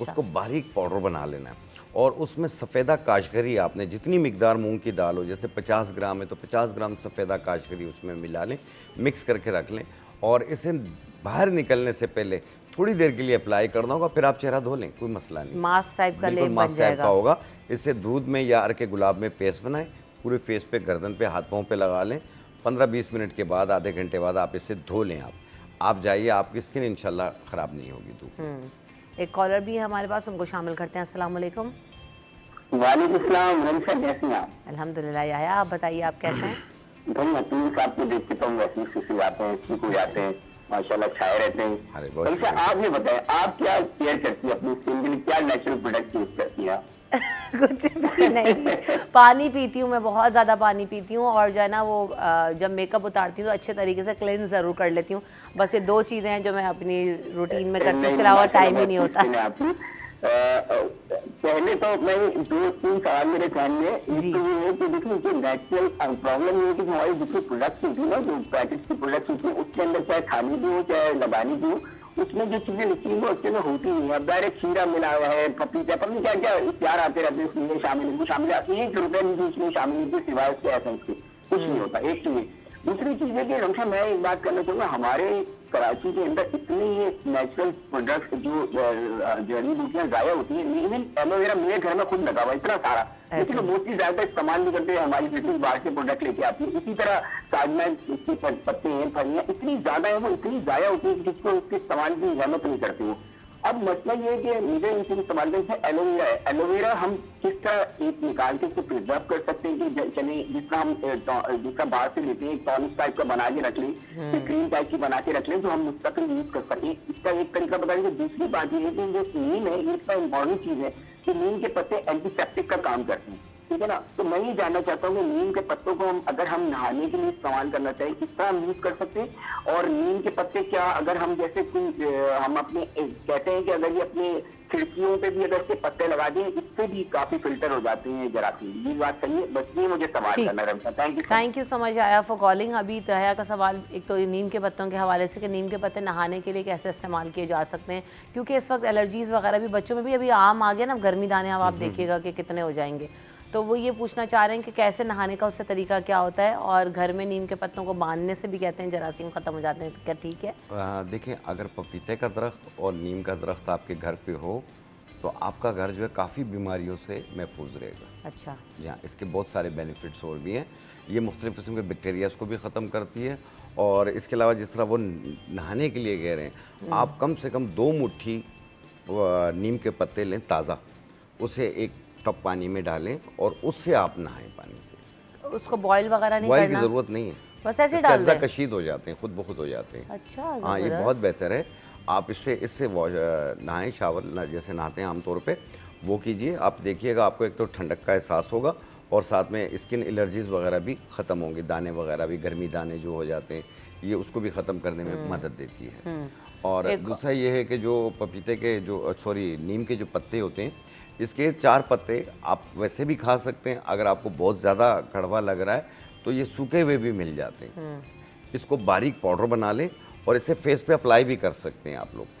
اس کو باریک پاؤڈر بنا لینا ہے، اور اس میں سفیدہ کاشگری آپ نے جتنی مقدار مونگ کی دال ہو، جیسے 50 گرام ہے تو 50 گرام سفیدہ کاشگری اس میں ملا لیں، مکس کر کے رکھ لیں، اور اسے باہر نکلنے سے پہلے تھوڑی دیر کے لیے اپلائی کرنا ہوگا، پھر آپ چہرہ دھو لیں، کوئی مسئلہ نہیں، ماسک ٹائپ کا بالکل لیپ ماسک بن جائے ٹائپ کا گا۔ ہوگا۔ اسے دودھ میں یا ارک گلاب میں پیسٹ بنائیں، پورے فیس پہ، گردن پہ، ہاتھ پاؤں پہ لگا لیں، 15-20 منٹ کے بعد، آدھے گھنٹے بعد آپ اسے دھو لیں، آپ جائیے، آپ کی اسکن انشاءاللہ خراب نہیں ہوگی دھوپ میں۔ ایک کالر بھی ہے ہمارے پاس، ان کو شامل کرتے ہیں۔ السلام علیکم۔ وعلیکم السلام، رمشا کیسے ہیں آپ؟ الحمدللہ یحییٰ، آپ بتائیے آپ کیسے ہیں؟ بھائی حتیم صاحب کو دیکھتے تو ہم ویسے خوشی آتے ہیں، ٹھیک ہو جاتے ہیں، ماشاءاللہ چھائے رہتے ہیں۔ رمشا آپ یہ بتائیں، آپ کیا کیئر کرتی ہیں اپنی اسکن کے لیے، کیا نیچرل پروڈکٹ یوز کرتی ہیں؟ کچھ نہیں، پانی پیتی ہوں میں، بہت زیادہ پانی پیتی ہوں، اور جو ہے نا وہ جب میک اپ اتارتی ہوں تو اچھے طریقے سے کلینز ضرور کر لیتی ہوں۔ بس یہ 2 چیزیں ہیں جو میں اپنی روٹین میں کرتی ہوں، اس کے علاوہ ٹائم ہی نہیں ہوتا۔ پہلے تو میں 2-3 سوال میرے ذہن میں، ایک تو یہ ہے کہ دیکھیں جو نیچرل پرابلم یہ ہے کہ ہماری جتنی پروڈکٹس ہوتی ہیں نا، جو پیکٹس کی پروڈکٹس ہوتی ہیں، اس کے اندر چاہے کھانے کی ہو چاہے لگانے کی ہو، اس میں جو چیزیں لکھی ہیں وہ اچھے میں ہوتی نہیں ہیں۔ اب ڈائریکٹ کھیرا ملا ہوا ہے، پپیتا، پتہ نہیں کیا کیا اختیار آتے رہتے ہیں، اس میں شامل آتی ہے، 1 روپے بھی اس میں شامل نہیں ہوتی سوائے اس کے ایسنس کے، کچھ نہیں ہوتا۔ ایک چیز، دوسری چیز ہے کہ رمشا میں ایک بات کرنا چاہوں گا، ہمارے کراچی کے اندر اتنی نیچرل پروڈکٹس جو جڑی بوٹیاں ضائع ہوتی ہیں، ایون ایلو ویرا میرے گھر میں خود لگا ہوا ہے اتنا سارا، لیکن وہ موسٹلی زیادہ استعمال نہیں کرتے، ہماری بیٹی باہر سے پروڈکٹ لے کے آتی ہے۔ اسی طرح ساجمین کے پتے ہیں، پھلیاں اتنی زیادہ ہیں، وہ اتنی ضائع ہوتی ہے کہ جس کو اس کے استعمال کی احمت نہیں کرتے وہ۔ اب مسئلہ یہ ہے کہ مجھے ان سے استعمال کرنے سے ایلو ویرا ہے، ایلو ویرا ہم کس طرح ایک نکال کے اس کو پرزرو کر سکتے ہیں کہ چلیں جس طرح ہم جس طرح باہر سے لیتے ہیں ایک ٹونک ٹائپ کا بنا کے رکھ لیں، کریم ٹائپ کی بنا کے رکھ لیں جو ہم مستقل یوز کر سکیں، اس کا ایک طریقہ بتا دیں۔ دوسری بات یہ ہے کہ جو نیم ہے یہ اتنا امپورٹنٹ چیز ہے کہ نیم کے پتے اینٹی سیپٹک کا کام کرتے ہیں، ٹھیک ہے نا؟ تو میں یہ جاننا چاہتا ہوں کہ نیم کے پتوں کو اگر ہم نہانے کے لیے استعمال کرنا چاہیں کس طرح ہم یوز کر سکتے ہیں، اور نیم کے پتے کیا اگر ہم جیسے کوئی ہم اپنے کہتے ہیں کہ اگر یہ اپنے کھڑکیوں پہ بھی اگر اس کے پتے لگا دیں اس سے بھی کافی فلٹر ہو جاتے ہیں جراثیم، یہ بات صحیح ہے؟ بس یہ مجھے سوال کرنا ہے۔ تھینک یو سو مچ آیا فار کالنگ۔ ابھی تہیا کا سوال ایک تو نیم کے پتوں کے حوالے سے کہ نیم کے پتے نہانے کے لیے کیسے استعمال کیے جا سکتے ہیں، کیونکہ اس وقت الرجیز وغیرہ بھی بچوں میں بھی ابھی عام آ گیا نا، گرمی دانے اب آپ دیکھیے گا کہ کتنے ہو جائیں گے، تو وہ یہ پوچھنا چاہ رہے ہیں کہ کیسے نہانے کا اس سے طریقہ کیا ہوتا ہے، اور گھر میں نیم کے پتوں کو باندھنے سے بھی کہتے ہیں جراثیم ختم ہو جاتے ہیں، کیا ٹھیک ہے؟ دیکھیں اگر پپیتے کا درخت اور نیم کا درخت آپ کے گھر پہ ہو تو آپ کا گھر جو ہے کافی بیماریوں سے محفوظ رہے گا۔ اچھا، یہاں اس کے بہت سارے بینیفٹس اور بھی ہیں، یہ مختلف قسم کے بیکٹیریاز کو بھی ختم کرتی ہے، اور اس کے علاوہ جس طرح وہ نہانے کے لیے کہہ رہے ہیں، آپ کم سے کم 2 مٹھی نیم کے پتے لیں تازہ، اسے ایک ٹپ پانی میں ڈالیں اور اس سے آپ نہائیں پانی سے۔ اس کو بوائل وغیرہ نہیں بوائل کرنا؟ کی ضرورت نہیں ہے، بس ایسے اس کے ڈال اجزاء دیں؟ کشید ہو جاتے ہیں، خود بخود ہو جاتے ہیں۔ اچھا، ہاں یہ بہت بہتر ہے، آپ اس سے نہائیں، شاور جیسے نہاتے ہیں عام طور پہ وہ کیجئے، آپ دیکھیے گا آپ کو ایک تو ٹھنڈک کا احساس ہوگا، اور ساتھ میں اسکن الرجیز وغیرہ بھی ختم ہوں گے، دانے وغیرہ بھی، گرمی دانے جو ہو جاتے ہیں، یہ اس کو بھی ختم کرنے میں مدد دیتی ہے۔ اور دوسرا یہ ہے کہ جو پپیتے کے نیم کے جو پتے ہوتے ہیں، اس کے 4 پتے آپ ویسے بھی کھا سکتے ہیں، اگر آپ کو بہت زیادہ کڑوا لگ رہا ہے تو یہ سوکھے ہوئے بھی مل جاتے ہیں، اس کو باریک پاؤڈر بنا لیں اور اسے فیس پہ اپلائی بھی کر سکتے ہیں آپ لوگ۔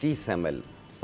30 ml।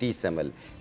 30 ml।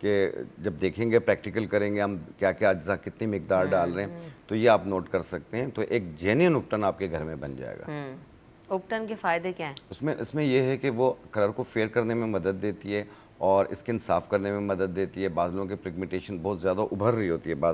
کہ جب دیکھیں گے پریکٹیکل کریں گے ہم کیا کیا اجزاء کتنی مقدار ڈال رہے ہیں تو یہ آپ نوٹ کر سکتے ہیں. تو ایک جینین اپٹن آپ کے گھر میں بن جائے گا. اپٹن کے فائدے کیا ہیں؟ اس میں یہ ہے کہ وہ کلر کو فیئر کرنے میں مدد دیتی ہے اور اسکن صاف کرنے میں مدد دیتی ہے. بعض لوگوں کی پگمنٹیشن بہت زیادہ ابھر رہی ہوتی ہے,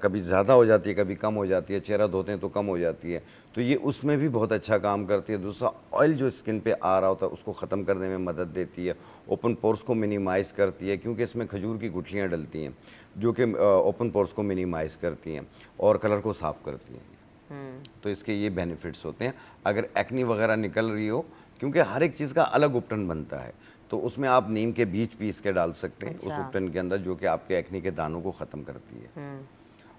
کبھی زیادہ ہو جاتی ہے کبھی کم ہو جاتی ہے, چہرہ دھوتے ہیں تو کم ہو جاتی ہے, تو یہ اس میں بھی بہت اچھا کام کرتی ہے. دوسرا آئل جو اسکن پہ آ رہا ہوتا ہے اس کو ختم کرنے میں مدد دیتی ہے. اوپن پورس کو منیمائز کرتی ہے کیونکہ اس میں کھجور کی گٹھلیاں ڈلتی ہیں جو کہ اوپن پورس کو منیمائز کرتی ہیں اور کلر کو صاف کرتی ہیں. تو اس کے یہ بینیفٹس ہوتے ہیں. اگر ایکنی وغیرہ نکل رہی ہو, کیونکہ ہر ایک چیز کا الگ اپٹن بنتا ہے, تو اس میں آپ نیم کے بیج پیس کے ڈال سکتے ہیں اس اپٹن کے اندر, جو کہ آپ کے ایکنی کے دانوں کو ختم کرتی ہے.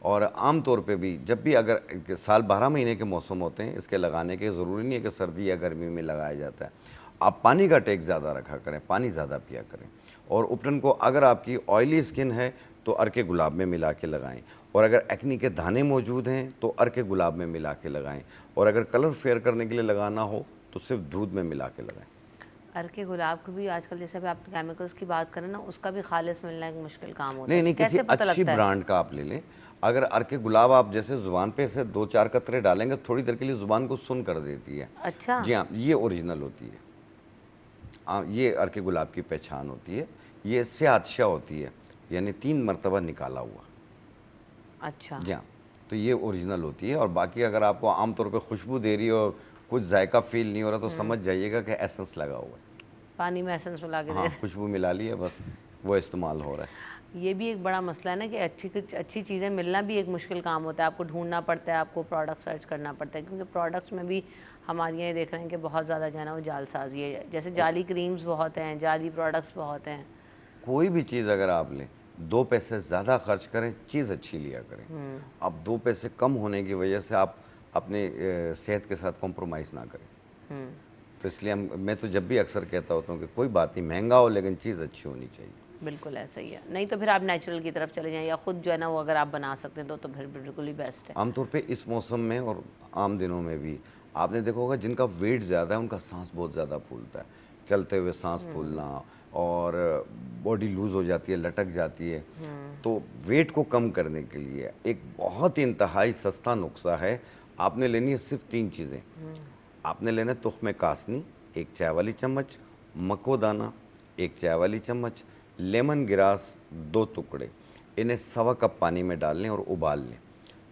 اور عام طور پہ بھی جب بھی اگر سال 12 مہینے کے موسم ہوتے ہیں اس کے لگانے کے, ضروری نہیں ہے کہ سردی یا گرمی میں لگایا جاتا ہے. آپ پانی کا ٹیک زیادہ رکھا کریں, پانی زیادہ پیا کریں. اور اپٹن کو اگر آپ کی آئلی اسکن ہے تو ارک گلاب میں ملا کے لگائیں, اور اگر ایکنی کے دانے موجود ہیں تو ارک گلاب میں ملا کے لگائیں, اور اگر کلر فیئر کرنے کے لیے لگانا ہو تو صرف دودھ میں ملا کے لگائیں. ارک گلاب کو بھی آج کل جیسے آپ کیمیکلز کی بات کریں نا, اس کا بھی خالص ملنا ایک مشکل کام ہوتا ہے. نہیں, کسی اچھی برانڈ کا آپ لے لیں. اگر ارک گلاب آپ جیسے زبان پہ سے 2-4 قطرے ڈالیں گے تھوڑی دیر کے لیے زبان کو سن کر دیتی ہے. اچھا, جی ہاں, یہ اوریجنل ہوتی ہے. یہ ارک گلاب کی پہچان ہوتی ہے. یہ اس سے عطشہ ہوتی ہے, یعنی 3 مرتبہ نکالا ہوا. اچھا, جی ہاں, تو یہ اوریجنل ہوتی ہے. اور باقی اگر آپ کو عام طور پہ خوشبو دے رہی ہے اور کچھ ذائقہ فیل نہیں ہو رہا تو سمجھ جائیے گا کہ ایسنس لگا ہوا ہے. پانی میں ایسنس ملا کے ہاں, خوشبو ملا لی ہے بس, وہ استعمال ہو رہا ہے. یہ بھی ایک بڑا مسئلہ ہے نا کہ اچھی چیزیں ملنا بھی ایک مشکل کام ہوتا ہے. آپ کو ڈھونڈنا پڑتا ہے, آپ کو پروڈکٹ سرچ کرنا پڑتا ہے, کیونکہ پروڈکٹس میں بھی ہمارے یہاں دیکھ رہے ہیں کہ بہت زیادہ جو ہے نا وہ جال سازی ہے. جیسے جعلی کریمز بہت ہیں, جعلی پروڈکٹس بہت ہیں. کوئی بھی چیز اگر آپ لیں 2 پیسے زیادہ خرچ کریں, چیز اچھی لیا کریں. اب 2 پیسے کم ہونے کی وجہ سے آپ اپنے صحت کے ساتھ کمپرومائز نہ کریں. تو اس لیے میں تو جب بھی اکثر کہتا ہوتا ہوں کہ کوئی بات نہیں, مہنگا ہو لیکن چیز اچھی ہونی چاہیے. بالکل ایسا ہی ہے. نہیں تو پھر آپ نیچرل کی طرف چلے جائیں, یا خود جو ہے نا وہ اگر آپ بنا سکتے ہیں تو پھر بالکل ہی بیسٹ ہے. عام طور پہ اس موسم میں اور عام دنوں میں بھی آپ نے دیکھا ہوگا جن کا ویٹ زیادہ ہے ان کا سانس بہت زیادہ پھولتا ہے. چلتے ہوئے سانس پھولنا اور باڈی لوز ہو جاتی ہے, لٹک جاتی ہے. تو ویٹ کو کم کرنے کے لیے ایک بہت ہی انتہائی سستا نسخہ ہے. آپ نے لینی ہے صرف 3 چیزیں. آپ نے لینا ہے تخم کاسنی 1 چائے والی چمچ, مکو دانہ 1 چائے والی چمچ, لیمن گراس 2 ٹکڑے. انہیں 1.25 کپ پانی میں ڈال لیں اور ابال لیں.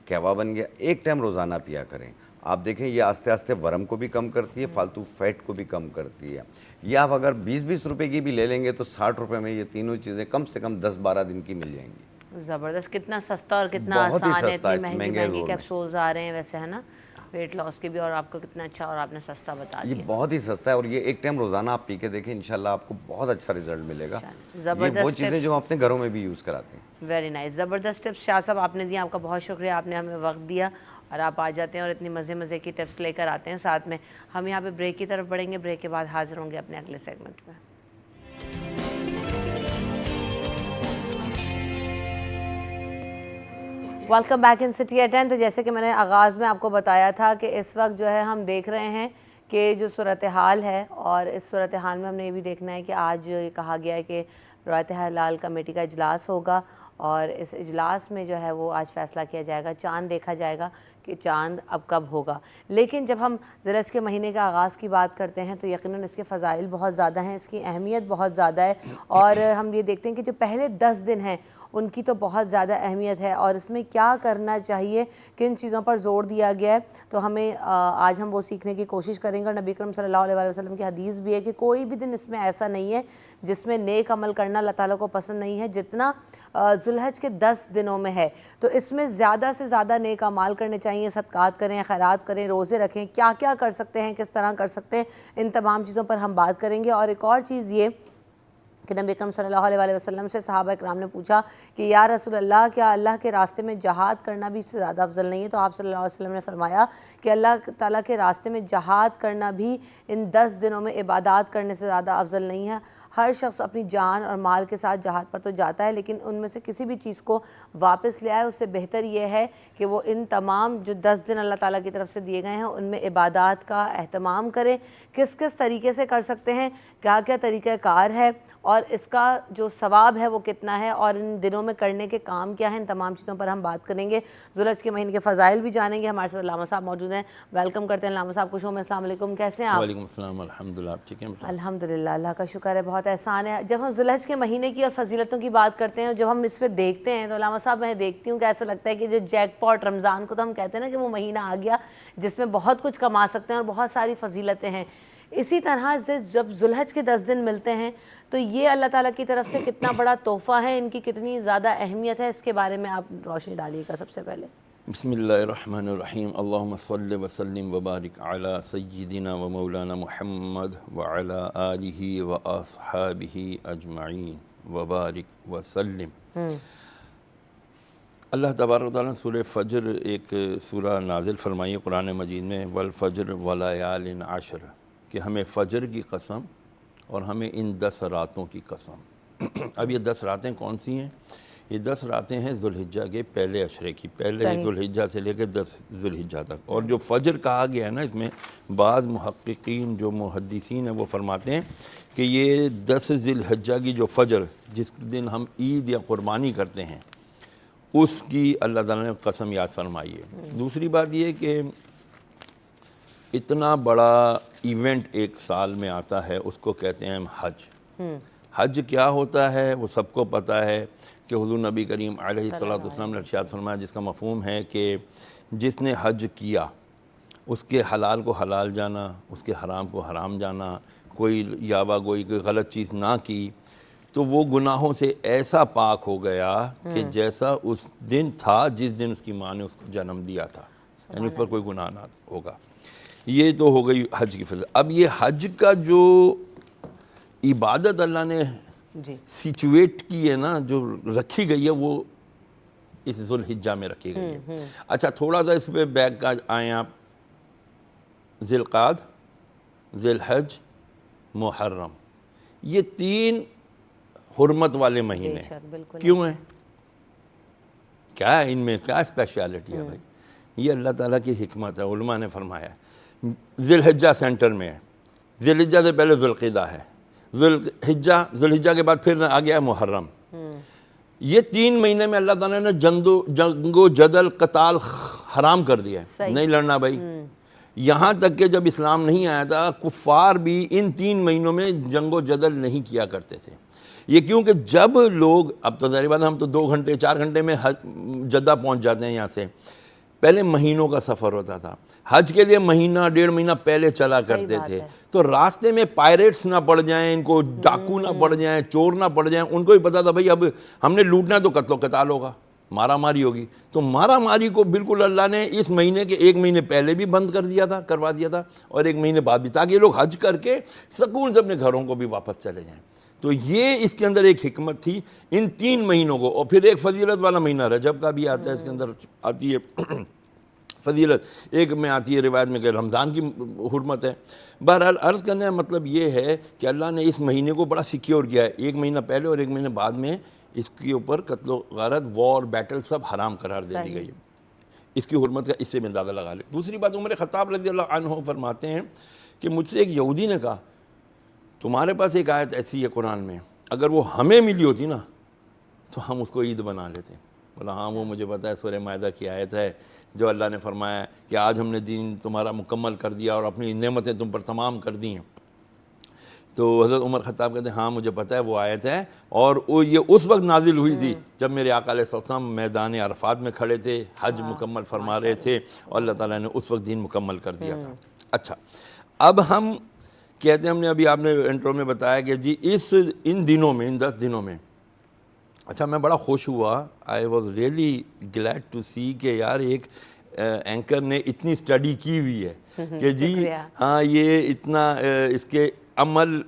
کہوا بن گیا. 1 ٹائم روزانہ پیا کریں. آپ دیکھیں یہ آہستہ آہستہ ورم کو بھی کم کرتی ہے, فالتو فیٹ کو بھی کم کرتی ہے. یہ آپ اگر 20-20 روپے کی بھی لے لیں گے تو 60 روپے میں یہ تینوں چیزیں کم سے کم 10-12 دن کی مل جائیں گی. زبردست, کتنا سستا اور کتنا آسان ہے. اتنی مہنگی کیپسولز آ رہے ہیں ویسے, ہے نا, ویٹ لاس کے بھی, اور آپ کو کتنا اچھا اور آپ نے سستا بتا دیا. یہ بہت ہی سستا ہے اور یہ 1 ٹائم روزانہ آپ پی کے دیکھیں, انشاءاللہ آپ کو بہت اچھا رزلٹ ملے گا. یہ وہ چیزیں جو ہم اپنے گھروں میں بھی یوز کراتے ہیں. ویری نائس, زبردست ٹپس شاہ صاحب آپ نے دیا. آپ کا بہت شکریہ, آپ نے ہمیں وقت دیا اور آپ آ جاتے ہیں اور اتنی مزے کی ٹپس لے کر آتے ہیں ساتھ میں. ہم یہاں پہ بریک کی طرف بڑھیں گے, بریک کے بعد حاضر ہوں گے اپنے اگلے سیگمنٹ میں. Welcome back in city at 10. تو جیسے کہ میں نے آغاز میں آپ کو بتایا تھا کہ اس وقت جو ہے ہم دیکھ رہے ہیں کہ جو صورتحال ہے, اور اس صورتحال میں ہم نے یہ بھی دیکھنا ہے کہ آج یہ کہا گیا ہے کہ رعایت حلال کمیٹی کا اجلاس ہوگا, اور اس اجلاس میں جو ہے وہ آج فیصلہ کیا جائے گا, چاند دیکھا جائے گا کہ چاند اب کب ہوگا. لیکن جب ہم ذی الحج کے مہینے کا آغاز کی بات کرتے ہیں تو یقیناً اس کے فضائل بہت زیادہ ہیں, اس کی اہمیت بہت زیادہ ہے, اور ہم یہ دیکھتے ہیں کہ جو پہلے 10 دن ہیں ان کی تو بہت زیادہ اہمیت ہے, اور اس میں کیا کرنا چاہیے, کن چیزوں پر زور دیا گیا ہے. تو ہمیں آج ہم وہ سیکھنے کی کوشش کریں گے. اور نبی اکرم صلی اللہ علیہ وسلم کی حدیث بھی ہے کہ کوئی بھی دن اس میں ایسا نہیں ہے جس میں نیک عمل کرنا اللہ تعالیٰ کو پسند نہیں ہے جتنا ذی الحج کے 10 دنوں میں ہے. تو اس میں زیادہ سے زیادہ نیک اعمال کرنے چاہیے, صدقات کریں, خیرات کریں, روزے رکھیں, کیا کیا کر سکتے ہیں, کس طرح کر سکتے ہیں, ان تمام چیزوں پر ہم بات کریں گے. اور ایک اور چیز یہ کہ نبی اکرم صلی اللہ علیہ وسلم سے صحابہ اکرام نے پوچھا کہ یا رسول اللہ, کیا اللہ کے راستے میں جہاد کرنا بھی اس سے زیادہ افضل نہیں ہے؟ تو آپ صلی اللہ علیہ وسلم نے فرمایا کہ اللہ تعالیٰ کے راستے میں جہاد کرنا بھی ان 10 دنوں میں عبادات کرنے سے زیادہ افضل نہیں ہے. ہر شخص اپنی جان اور مال کے ساتھ جہاد پر تو جاتا ہے, لیکن ان میں سے کسی بھی چیز کو واپس لے آئے. اس سے بہتر یہ ہے کہ وہ ان تمام جو 10 دن اللہ تعالیٰ کی طرف سے دیے گئے ہیں ان میں عبادات کا اہتمام کریں. کس کس طریقے سے کر سکتے ہیں, کیا کیا طریقہ کار ہے, اور اس کا جو ثواب ہے وہ کتنا ہے اور ان دنوں میں کرنے کے کام کیا ہیں، ان تمام چیزوں پر ہم بات کریں گے. ذوالحج کے مہینے کے فضائل بھی جانیں گے. ہمارے ساتھ علامہ صاحب موجود ہیں. ویلکم کرتے ہیں علامہ صاحب کو شو میں. السلام علیکم، کیسے ہیں آپ؟ وعلیکم السلام، الحمدللہ. آپ ٹھیک ہیں؟ الحمدللہ، اللہ کا شکر ہے، بہت احسان ہے. جب ہم ذوالحج کے مہینے کی اور فضیلتوں کی بات کرتے ہیں، جب ہم اس پہ دیکھتے ہیں تو علامہ صاحب میں دیکھتی ہوں کہ ایسا لگتا ہے کہ جو جیک پاٹ رمضان کو تو ہم کہتے ہیں نا کہ وہ مہینہ آ گیا جس میں بہت کچھ کما سکتے ہیں اور بہت ساری فضیلتیں ہیں. اسی طرح سے جب ذوالحج کے 10 دن ملتے ہیں تو یہ اللہ تعالیٰ کی طرف سے کتنا بڑا تحفہ ہے، ان کی کتنی زیادہ اہمیت ہے، اس کے بارے میں آپ روشنی ڈالیے گا سب سے پہلے. بسم اللہ الرحمن الرحیم. اللہم صلی وسلم وبارک علی سیدنا و مولانا محمد وعلی آلہ و اصحابہ اجمعین وبارک وسلم. اللہ تبارک و تعالیٰ نے سورہ فجر ایک سورہ نازل فرمائی ہے قرآن مجید میں، والفجر ولیال عشر، کہ ہمیں فجر کی قسم اور ہمیں ان 10 راتوں کی قسم. اب یہ 10 راتیں کون سی ہیں؟ یہ 10 راتیں ہیں ذوالحجہ کے پہلے عشرے کی، پہلے ذوالحجہ سے لے کے 10 ذوالحجہ تک. اور جو فجر کہا گیا ہے نا، اس میں بعض محققین جو محدثین ہیں وہ فرماتے ہیں کہ یہ 10 ذوالحجہ کی جو فجر، جس دن ہم عید یا قربانی کرتے ہیں، اس کی اللہ تعالیٰ نے قسم یاد فرمائی ہے. دوسری بات یہ کہ اتنا بڑا ایونٹ ایک سال میں آتا ہے، اس کو کہتے ہیں حج. حج کیا ہوتا ہے وہ سب کو پتہ ہے کہ حضور نبی کریم علیہ السلام نے ارشاد فرمایا، جس کا مفہوم ہے کہ جس نے حج کیا اس کے حلال کو حلال جانا، اس کے حرام کو حرام جانا، کوئی یاوہ گوئی کوئی غلط چیز نہ کی، تو وہ گناہوں سے ایسا پاک ہو گیا کہ جیسا اس دن تھا جس دن اس کی ماں نے اس کو جنم دیا تھا، یعنی اس پر کوئی گناہ نہ ہوگا. یہ تو ہو گئی حج کی فضل. اب یہ حج کا جو عبادت اللہ نے سچویٹ کی ہے نا، جو رکھی گئی ہے، وہ اس ذوالحجہ میں رکھی گئی ہے. اچھا تھوڑا سا اس پہ بیک کا آئیں آپ. ذی القعد، ذی الحج، محرم، یہ 3 حرمت والے مہینے کیوں ہیں؟ کیا ہے ان میں، کیا اسپیشلٹی ہے بھائی؟ یہ اللہ تعالیٰ کی حکمت ہے. علماء نے فرمایا ذی الحجہ سینٹر میں ہے، ذی الحجہ سے پہلے ذوالقعدہ ہے، ذوالحجہ کے بعد پھر آ گیا محرم. یہ 3 مہینے میں اللہ تعالیٰ نے جنگ و جدل قتال حرام کر دیا ہے، نہیں لڑنا بھائی. یہاں تک کہ جب اسلام نہیں آیا تھا، کفار بھی ان 3 مہینوں میں جنگ و جدل نہیں کیا کرتے تھے. یہ کیونکہ جب لوگ، اب تو ظاہر بات ہے ہم تو 2 گھنٹے 4 گھنٹے میں جدہ پہنچ جاتے ہیں یہاں سے، پہلے مہینوں کا سفر ہوتا تھا. حج کے لیے مہینہ 1.5 مہینہ پہلے چلا کرتے تھے، تو راستے میں پائریٹس نہ پڑ جائیں، ان کو ڈاکو نہ پڑ جائیں، چور نہ پڑ جائیں. ان کو بھی پتا تھا بھائی اب ہم نے لوٹنا ہے تو قتل و قتال ہوگا، مارا ماری ہوگی. تو مارا ماری کو بالکل اللہ نے اس مہینے کے 1 مہینے پہلے بھی بند کر دیا تھا، کروا دیا تھا، اور 1 مہینے بعد بھی، تاکہ یہ لوگ حج کر کے سکون سے اپنے گھروں کو بھی واپس چلے جائیں. تو یہ اس کے اندر ایک حکمت تھی ان 3 مہینوں کو. اور پھر ایک فضیلت والا مہینہ رجب کا بھی آتا ہے، اس کے اندر آتی ہے فضیلت. ایک میں آتی ہے روایت میں کہ رمضان کی حرمت ہے. بہرحال عرض کرنے کا مطلب یہ ہے کہ اللہ نے اس مہینے کو بڑا سیکیور کیا ہے. 1 مہینہ پہلے اور 1 مہینہ بعد میں اس کے اوپر قتل و غارت، وار، بیٹل سب حرام قرار دے دی گئی ہے. اس کی حرمت کا اس سے میں اندازہ لگا لیں. دوسری بات، عمر خطاب رضی اللہ عنہ فرماتے ہیں کہ مجھ سے ایک یہودی نے کہا تمہارے پاس ایک آیت ایسی ہے قرآن میں، اگر وہ ہمیں ملی ہوتی نا تو ہم اس کو عید بنا لیتے. بولا ہاں وہ مجھے پتا ہے، سورہ مائدہ کی آیت ہے جو اللہ نے فرمایا کہ آج ہم نے دین تمہارا مکمل کر دیا اور اپنی نعمتیں تم پر تمام کر دی ہیں. تو حضرت عمر خطاب کہتے ہیں ہاں مجھے پتہ ہے وہ آیت ہے، اور یہ اس وقت نازل ہوئی تھی جب میرے آقا علیہ السلام میدان عرفات میں کھڑے تھے، حج مکمل فرما رہے تھے، اور اللہ تعالیٰ نے اس وقت دین مکمل کر دیا تھا. اچھا اب ہم کہتے ہیں، ہم نے ابھی آپ نے انٹرو میں بتایا کہ جی ان دنوں میں، ان 10 دنوں میں، اچھا میں بڑا خوش ہوا، I was really glad to see کہ یار ایک اینکر نے اتنی اسٹڈی کی ہوئی ہے کہ جی ہاں یہ اتنا اس کے عمل،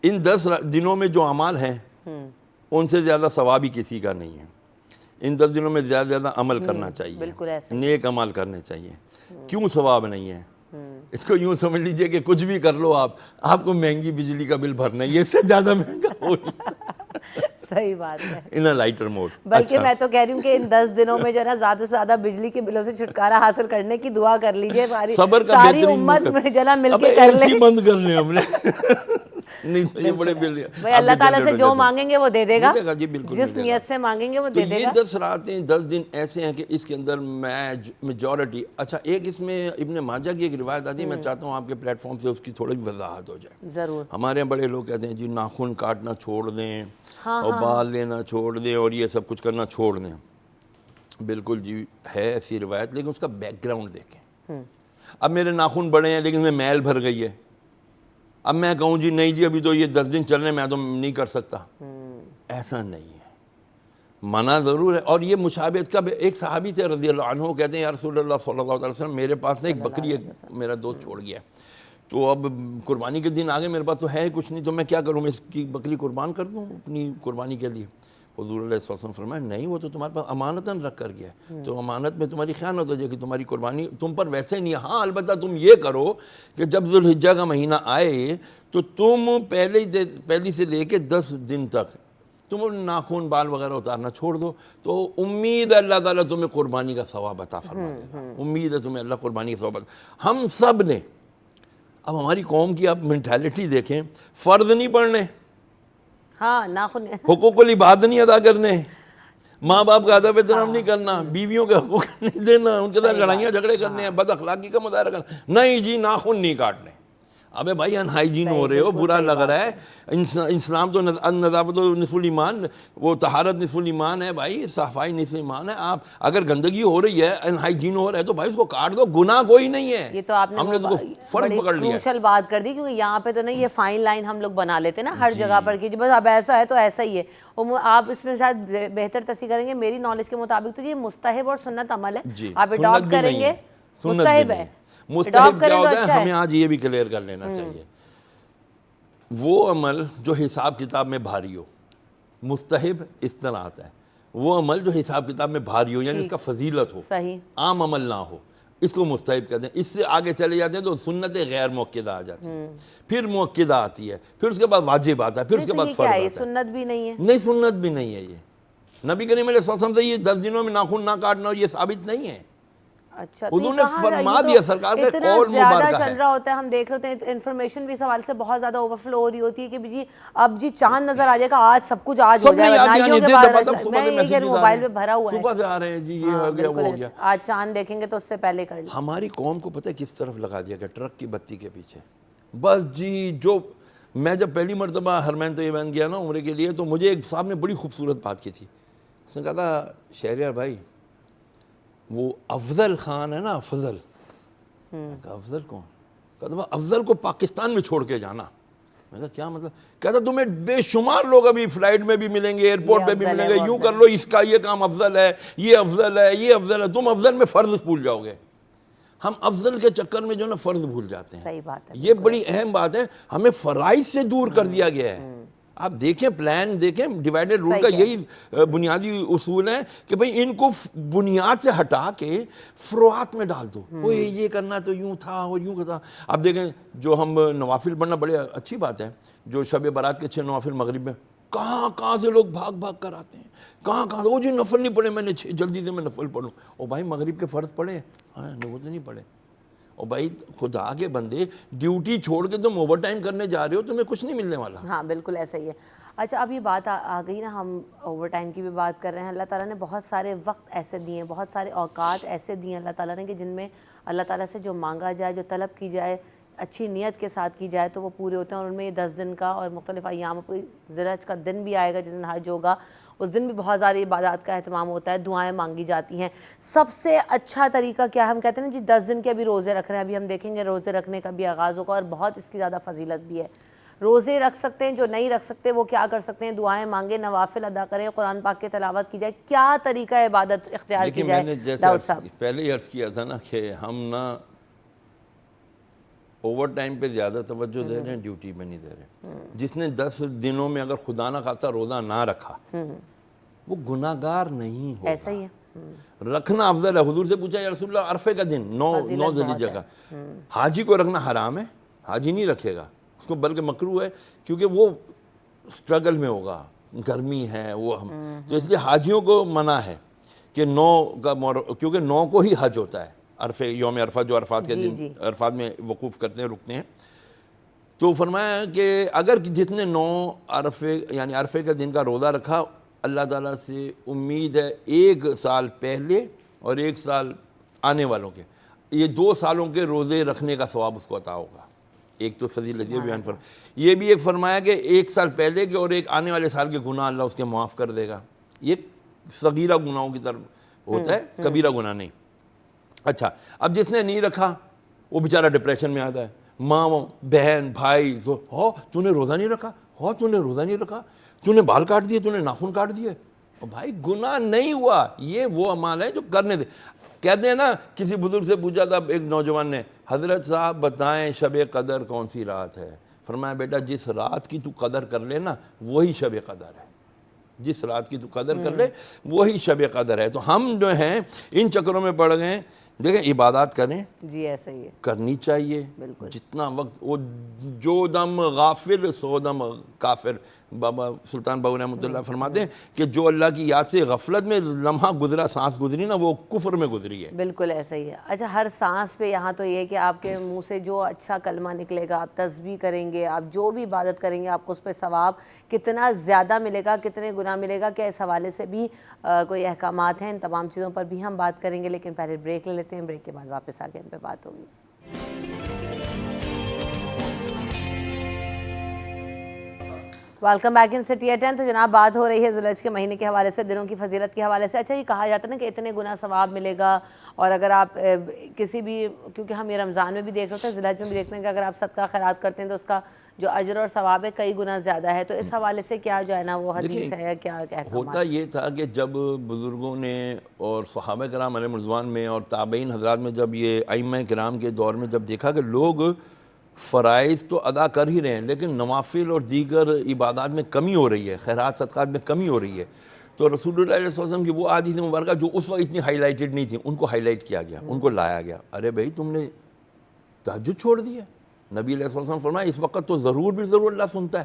ان 10 دنوں میں جو اعمال ہیں ان سے زیادہ ثواب ہی کسی کا نہیں ہے. ان 10 دنوں میں زیادہ عمل کرنا چاہیے، نیک عمل کرنے چاہیے. کیوں ثواب نہیں ہے؟ اس کو یوں سمجھ لیجئے کہ کچھ بھی کر لو آپ کو مہنگی بجلی کا بل بھرنا ہے، یہ اس سے زیادہ مہنگا ہو نہیں. صحیح بات ہے. ان اے لائٹر موڈ. بلکہ میں تو کہہ رہی ہوں کہ ان 10 دنوں میں جو ہے نا زیادہ سے زیادہ بجلی کے بلوں سے چھٹکارا حاصل کرنے کی دعا کر لیجئے. ساری امت میں جو ہے نا مل کے کر لیں. بند کر لیں ہم نے. نہیں تو یہ بڑے بل بھائی اللہ تعالیٰ سے جو مانگیں گے وہ دے دے گا, جی بالکل جس نیت سے مانگیں گے وہ تو دے دے یہ گا. 10 راتیں 10 دن ایسے ہیں کہ اس کے اندر میجورٹی. اچھا ایک اس میں ابن ماجہ کی ایک روایت آتی ہے, میں چاہتا ہوں آپ کے پلیٹ فارم سے اس کی تھوڑی وضاحت ہو جائے. ضرور. ہمارے بڑے لوگ کہتے ہیں جی ناخن کاٹنا چھوڑ دیں اور بال لینا چھوڑ دیں اور یہ سب کچھ کرنا چھوڑ دیں. بالکل جی ہے ایسی روایت, لیکن اس کا بیک گراؤنڈ دیکھیں. اب میرے ناخن بڑے ہیں لیکن میں میل بھر گئی ہے, اب میں کہوں جی نہیں جی ابھی تو یہ 10 دن چل رہے ہیں میں تو نہیں کر سکتا, ایسا نہیں ہے. منع ضرور ہے. اور یہ مشابہت کا ایک صحابی تھے رضی اللہ عنہ, کہتے ہیں یا رسول اللہ صلی اللہ علیہ وسلم میرے پاس ایک بکری میرا دوست چھوڑ گیا, تو اب قربانی کے دن آگے میرے پاس تو ہے کچھ نہیں, تو میں کیا کروں, میں اس کی بکری قربان کر دوں اپنی قربانی کے لیے. حضور علیہ السلام فرمایا نہیں, وہ تو تمہارے پاس امانتاً رکھ کر گیا ہے, تو امانت میں تمہاری خیانت ہو جائے گی, تمہاری قربانی تم پر ویسے نہیں ہے. ہاں البتہ تم یہ کرو کہ جب ذوالحجہ کا مہینہ آئے تو تم پہلی سے لے کے 10 دن تک تم ناخن بال وغیرہ اتارنا چھوڑ دو, تو امید ہے اللہ تعالیٰ تمہیں قربانی کا ثواب عطا فرما دے گا. امید ہے تمہیں اللہ قربانی کا ثواب عطا. ہم سب نے, اب ہماری قوم کی آپ مینٹیلٹی دیکھیں, فرض نہیں پڑھنے, ہاں ناخن, حقوق العباد نہیں ادا کرنے, ماں باپ کا ادب احترام نہیں کرنا, بیویوں کے حقوق نہیں دینا, ان کے ساتھ لڑائیاں جھگڑے کرنے ہیں, بد اخلاقی کا مظاہرہ کرنا, نہیں جی ناخن نہیں کاٹنے. ابے بھائی انہائیجین ہو رہے ہو, برا لگ رہا ہے. اسلام تو نظافت و نصف الایمان, وہ طہارت نصف الایمان ہے بھائی, صفائی نصف ایمان ہے. آپ اگر گندگی ہو رہی ہے, انہائیجین ہو رہا ہے, تو بھائی اس کو کاٹ دو, گناہ کوئی نہیں ہے. یہ تو آپ نے اس کو فرض پکڑ لیا, کروشل بات کر دی, کیونکہ یہاں پہ تو نہیں, یہ فائن لائن ہم لوگ بنا لیتے نا ہر جگہ پر, کہ بس اب ایسا ہے تو ایسا ہی ہے. آپ اس میں شاید بہتر تصحیح کریں گے, میری نالج کے مطابق تو یہ مستحب اور سنت عمل ہے. آپ اڈاپٹ کریں گے, مستحب ہے. مستحب کیا ہوتا ہے, ہمیں آج یہ بھی کلیئر کر لینا چاہیے. وہ عمل جو حساب کتاب میں بھاری ہو, مستحب اس طرح آتا ہے, وہ عمل جو حساب کتاب میں بھاری ہو, یعنی اس کا فضیلت ہو, صحیح عام عمل نہ ہو, اس کو مستحب کہتے ہیں. اس سے آگے چلے جاتے ہیں تو سنت غیر موقدہ آ جاتی ہے, پھر موقدہ آتی ہے, پھر اس کے بعد واجب آتا ہے, پھر اس کے بعد فرض آتا ہے. سنت بھی نہیں ہے, نہیں سنت بھی نہیں ہے. یہ نبی کریم علیہ السلام سے یہ 10 دنوں میں ناخن نہ کاٹنا یہ ثابت نہیں ہے. اچھا حضور نے فرما دیا, سرکار کا اتنا قول زیادہ مبارکہ چل ہے. رہا ہوتا ہے, ہم دیکھ رہے ہوتے ہیں انفارمیشن بھی اس حوالے سے بہت زیادہ اوور فلو ہو رہی ہوتی ہے کہ جی اب جی چاند نظر آ جائے گا, آج سب کچھ آج ہو جائے گا, نائیوں کے بعد میں یہ موبائل پہ بھرا ہوا ہے, صبح سے آ رہے ہیں جی یہ ہو گیا وہ ہو گیا. آج چاند دیکھیں گے تو اس سے پہلے کر لیں. ہماری قوم کو پتہ ہے کس طرف لگا دیا گیا, ٹرک کی بتی کے پیچھے. بس جی جو میں جب پہلی مرتبہ حرمین طیبین گیا نا عمرے کے لیے, تو مجھے ایک صاحب نے بڑی خوبصورت بات کی تھی. اس نے کہا تھا شہریار بھائی وہ افضل خان ہے نا, افضل, کہا افضل کون؟ کہتا افضل کو پاکستان میں چھوڑ کے جانا. میں کہا کیا مطلب؟ کہتا تمہیں بے شمار لوگ ابھی فلائٹ میں بھی ملیں گے, ایئرپورٹ پہ بھی ملیں گے, یوں کر لو اس کا یہ کام افضل ہے, یہ افضل ہے, یہ افضل ہے. تم افضل میں فرض بھول جاؤ گے. ہم افضل کے چکر میں جو نا فرض بھول جاتے ہیں. صحیح بات ہے, یہ بڑی اہم بات ہے, ہمیں فرائض سے دور کر دیا گیا ہے. آپ دیکھیں پلان دیکھیں, ڈیوائیڈڈ رول کا یہی بنیادی اصول ہے کہ بھئی ان کو بنیاد سے ہٹا کے فروعات میں ڈال دو. وہ یہ کرنا تو یوں تھا اور یوں تھا. آپ دیکھیں جو ہم نوافل پڑھنا بڑے اچھی بات ہے, جو شب برات کے 6 نوافل مغرب میں کہاں سے لوگ بھاگ بھاگ کر آتے ہیں, کہاں وہ جی نفل نہیں پڑھے میں نے, جلدی سے میں نفل پڑھوں. اور بھائی مغرب کے فرض پڑھے, ہاں وہ تو نہیں پڑھے. اور بھائی خدا کے بندے ڈیوٹی چھوڑ کے تم اوور ٹائم کرنے جا رہے ہو, تمہیں کچھ نہیں ملنے والا. ہاں بالکل ایسا ہی ہے. اچھا اب یہ بات آ گئی نا, ہم اوور ٹائم کی بھی بات کر رہے ہیں. اللہ تعالیٰ نے بہت سارے وقت ایسے دیے ہیں, بہت سارے اوقات ایسے دیے ہیں اللہ تعالیٰ نے, کہ جن میں اللہ تعالیٰ سے جو مانگا جائے, جو طلب کی جائے, اچھی نیت کے ساتھ کی جائے تو وہ پورے ہوتے ہیں. اور ان میں یہ 10 دن کا اور مختلف ایام, ذی الحج کا دن بھی آئے گا جس دن حج ہوگا, اس دن بھی بہت ساری عبادات کا اہتمام ہوتا ہے, دعائیں مانگی جاتی ہیں. سب سے اچھا طریقہ کیا ہے؟ ہم کہتے ہیں نا جی 10 دن کے ابھی روزے رکھ رہے ہیں, ابھی ہم دیکھیں گے روزے رکھنے کا بھی آغاز ہوگا, اور بہت اس کی زیادہ فضیلت بھی ہے. روزے رکھ سکتے ہیں, جو نہیں رکھ سکتے وہ کیا کر سکتے ہیں؟ دعائیں مانگیں, نوافل ادا کریں, قرآن پاک کی تلاوت کی جائے. کیا طریقہ عبادت اختیار کی جائے؟ میں نے داؤد صاحب پہلے ہی عرض کیا تھا نا کہ ہم نا اوور ٹائم پہ زیادہ توجہ دے رہے ہیں, ڈیوٹی پہ نہیں دے رہے. جس نے 10 دنوں میں اگر خدا نہ خواستہ روزہ نہ رکھا وہ گناہ گار نہیں ہوگا. ایسا ہی ہے, رکھنا افضل ہے. حضور سے پوچھا یا رسول اللہ عرفے کا دن 9 ذی الحجہ کا, حاجی کو رکھنا حرام ہے, حاجی نہیں رکھے گا اس کو, بلکہ مکروہ ہے, کیونکہ وہ سٹرگل میں ہوگا, گرمی ہے وہ. ہم تو اس لیے حاجیوں کو منع ہے کہ 9 کا, کیونکہ 9 کو ہی حج ہوتا ہے, عرفے یوم عرفہ جو عرفات کے دن عرفات میں وقوف کرتے ہیں, رکتے ہیں. تو فرمایا کہ اگر جس نے 9 عرفے یعنی عرفے کا دن کا روزہ رکھا، اللہ تعالیٰ سے امید ہے 1 سال پہلے اور 1 سال آنے والوں کے، یہ 2 سالوں کے روزے رکھنے کا ثواب اس کو عطا ہوگا۔ ایک تو فضیلت یہ بیان یہ بھی ایک فرمایا کہ 1 سال پہلے کے اور ایک آنے والے سال کے گناہ اللہ اس کے معاف کر دے گا۔ یہ صغیرہ گناہوں کی طرف ہوتا ہے، کبیرہ گناہ نہیں۔ اچھا، اب جس نے نہیں رکھا وہ بیچارہ ڈپریشن میں آتا ہے، ماں بہن بھائی تو نے روزہ نہیں رکھا، تو نے روزہ نہیں رکھا، تو نے بال کاٹ دیے، تو نے ناخن کاٹ دیے۔ بھائی گناہ نہیں ہوا، یہ وہ اعمال ہے جو کرنے دے۔ کہتے ہیں نا، کسی بزرگ سے پوچھا تھا ایک نوجوان نے، حضرت صاحب بتائیں شب قدر کون سی رات ہے؟ فرمایا بیٹا جس رات کی تو قدر کر لے نا وہی شب قدر ہے، جس رات کی تو قدر کر لے وہی شب قدر ہے۔ تو ہم جو ہیں ان چکروں میں پڑ گئے۔ دیکھیں عبادات کریں، جی ایسا ہی ہے، کرنی چاہیے، بالکل۔ جتنا وقت وہ جو دم غافل سو دم کافر، بابا سلطان باہو رحمۃ اللہ فرماتے ہیں کہ جو اللہ کی یاد سے غفلت میں لمحہ گزرا، سانس گزری نا، وہ کفر میں گزری ہے۔ بالکل ایسا ہی ہے۔ اچھا، ہر سانس پہ یہاں تو یہ کہ آپ کے منہ سے جو اچھا کلمہ نکلے گا، آپ تسبیح کریں گے، آپ جو بھی عبادت کریں گے، آپ کو اس پہ ثواب کتنا زیادہ ملے گا، کتنے گناہ ملے گا، کیا اس حوالے سے بھی کوئی احکامات ہیں؟ ان تمام چیزوں پر بھی ہم بات کریں گے، لیکن پہلے بریک لے لیتے ہیں، بریک کے بعد واپس آگے ان پہ بات ہوگی۔ Welcome back in city at 10۔ تو جناب بات ہو رہی ہے ذوالحج کے مہینے کے حوالے سے، دنوں کی فضیلت کے حوالے سے۔ اچھا، یہ کہا جاتا ہے نا کہ اتنے گنا ثواب ملے گا، اور اگر آپ کسی بھی، کیونکہ ہم یہ رمضان میں بھی دیکھ رہے ہیں، ذوالحج میں بھی دیکھتے ہیں کہ اگر آپ صدقہ خیرات کرتے ہیں تو اس کا جو اجر اور ثواب ہے کئی گنا زیادہ ہے۔ تو اس حوالے سے کیا جو ہے نا وہ حدیث ہے، کیا احکامات؟ ہوتا یہ تھا کہ جب بزرگوں نے اور صحابہ کرام علیہ رضوان میں اور تابعین حضرات میں جب یہ ائمہ کرام کے دور میں جب دیکھا کہ لوگ فرائض تو ادا کر ہی رہے ہیں لیکن نوافل اور دیگر عبادات میں کمی ہو رہی ہے، خیرات صدقات میں کمی ہو رہی ہے، تو رسول اللہ علیہ وسلم کی وہ احادیث مبارکہ جو اس وقت اتنی ہائی لائٹڈ نہیں تھی، ان کو ہائی لائٹ کیا گیا، ان کو لایا گیا۔ ارے بھائی تم نے تہجد چھوڑ دیا؟ نبی علیہ وسلم فرمایا اس وقت تو ضرور بھی ضرور اللہ سنتا ہے،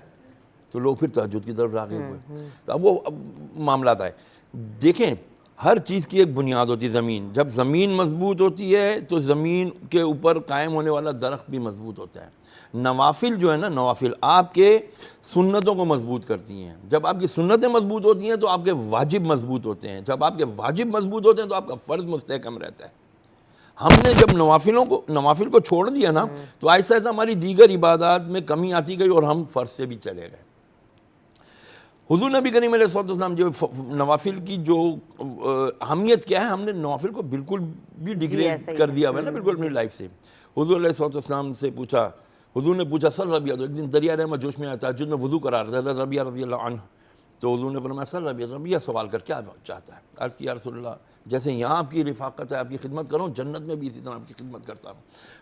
تو لوگ پھر تہجد کی طرف راغب ہوئے۔ تو اب وہ معاملات آئے۔ دیکھیں ہر چیز کی ایک بنیاد ہوتی ہے، زمین، جب زمین مضبوط ہوتی ہے تو زمین کے اوپر قائم ہونے والا درخت بھی مضبوط ہوتا ہے۔ نوافل جو ہے نا، نوافل آپ کے سنتوں کو مضبوط کرتی ہیں۔ جب آپ کی سنتیں مضبوط ہوتی ہیں تو آپ کے واجب مضبوط ہوتے ہیں، جب آپ کے واجب مضبوط ہوتے ہیں تو آپ کا فرض مستحکم رہتا ہے۔ ہم نے جب نوافل کو چھوڑ دیا نا تو آہستہ آہستہ ہماری دیگر عبادات میں کمی آتی گئی اور ہم فرض سے بھی چلے گئے۔ حضور نبی کریم علیہ السلام جو نوافل کی جو اہمیت کیا ہے، ہم نے نوافل کو بالکل بھی ڈیگریڈ کر دیا ہوا ہے نا، بالکل اپنی لائف سے۔ حضور علیہ السلام سے پوچھا، حضور نے پوچھا سر ربیعہ، تو ایک دن دریا رحمت جوش میں آیا، تہجد میں وضو کرا رہا تھا ربیعہ رضی اللہ عنہ، تو حضور نے فرمایا سر ربیعہ سوال کر کیا چاہتا ہے؟ عرض کیا رسول اللہ جیسے یہاں آپ کی رفاقت ہے، آپ کی خدمت کروں، جنت میں بھی اسی طرح آپ کی خدمت کرتا ہوں۔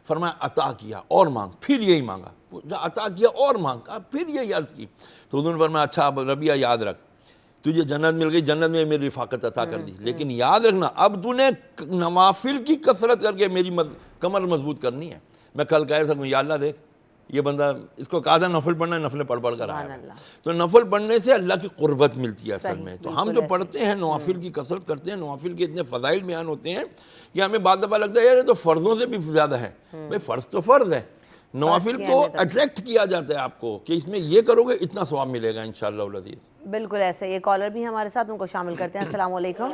فرمایا عطا کیا اور مانگ، پھر یہی مانگا، عطا کیا اور مانگ، پھر یہی عرض کی، تو حضور نے فرمایا اچھا اب ربیعہ یاد رکھ، تجھے جنت مل گئی، جنت میں میری رفاقت عطا کر دی، لیکن یاد رکھنا اب تو نے نوافل کی کثرت کر کے میری کمر مضبوط کرنی ہے۔ میں کل کہہ سکوں یا اللہ دیکھ یہ بندہ، اس کو کہا تھا نفل پڑھنا ہے، نفلیں پڑھ کر آیا ہے، تو نفل پڑھنے سے اللہ کی قربت ملتی ہے اصل میں۔ تو ہم جو پڑھتے ہیں نوافل کی کثرت کرتے ہیں، نوافل کے اتنے فضائل بیان ہوتے ہیں کہ ہمیں بعض دفعہ لگتا ہے یار یہ تو فرضوں سے بھی زیادہ ہے۔ بھائی فرض تو فرض ہے، نوافل کو اٹریکٹ کیا جاتا ہے آپ کو کہ اس میں یہ کرو گے اتنا ثواب ملے گا انشاءاللہ العزیز۔ بالکل ایسے۔ یہ کالر بھی ہمارے ساتھ، ان کو شامل کرتے ہیں۔ السلام علیکم۔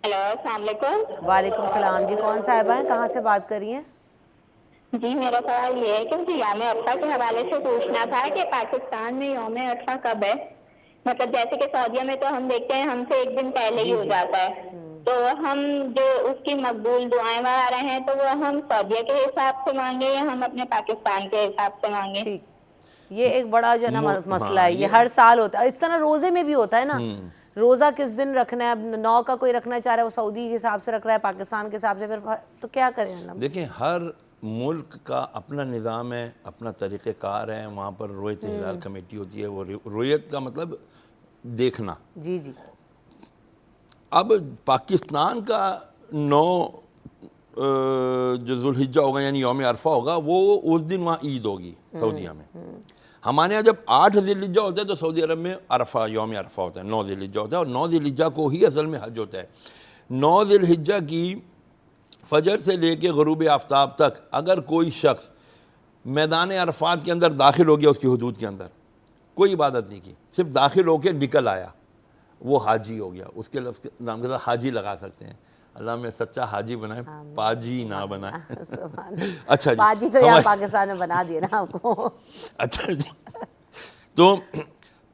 ہیلو السلام علیکم۔ وعلیکم السلام جی، کون صاحبہ ہیں، کہاں سے بات کر رہی ہیں؟ جی میرا سوال یہ ہے کہ مجھے یوم عرفہ کے حوالے سے پوچھنا تھا کہ پاکستان میں یوم عرفہ کب ہے؟ مطلب جیسے کہ سعودیہ میں تو ہم دیکھتے ہیں ہم سے ایک دن پہلے ہی ہو جاتا ہے، تو ہم جو اس کی مقبول دعائیں وغیرہ ہیں تو وہ ہم سعودیہ کے حساب سے مانگے یا ہم اپنے پاکستان کے حساب سے مانگے؟ ٹھیک، یہ ایک بڑا جو ہے نا مسئلہ ہے، یہ ہر سال ہوتا ہے۔ اس طرح روزے میں بھی ہوتا ہے نا، روزہ کس دن رکھنا ہے، اب 9 کا کوئی رکھنا چاہ رہا ہے، وہ سعودی کے حساب سے رکھ رہا ہے، پاکستان کے حساب سے، پھر تو کیا کریں ہم؟ دیکھیں ہر ملک کا اپنا نظام ہے، اپنا طریقہ کار ہے، وہاں پر رویت ہلال کمیٹی ہوتی ہے، وہ رویت کا مطلب دیکھنا۔ جی جی۔ اب پاکستان کا 9 جو ذوالحجہ ہوگا یعنی یوم عرفہ ہوگا، وہ اس دن وہاں عید ہوگی سعودیہ میں۔ ہمارے یہاں جب 8 ذی الحجہ ہوتا ہے تو سعودی عرب میں عرفہ یوم عرفہ ہوتا ہے، 9 ذی الحجہ ہوتا ہے، اور 9 ذی الحجہ کو ہی اصل میں حج ہوتا ہے۔ 9 ذی الحجہ کی فجر سے لے کے غروب آفتاب تک اگر کوئی شخص میدان عرفات کے اندر داخل ہو گیا اس کی حدود کے اندر, کوئی عبادت نہیں کی, صرف داخل ہو کے نکل آیا, وہ حاجی ہو گیا. اس کے لفظ کے نام کے ساتھ حاجی لگا سکتے ہیں. اللہ میں سچا حاجی بنائے, پاجی نہ بنائے. اچھا جی, پاجی تو یہاں پاکستان میں بنا دیا نا آپ کو. اچھا جی, تو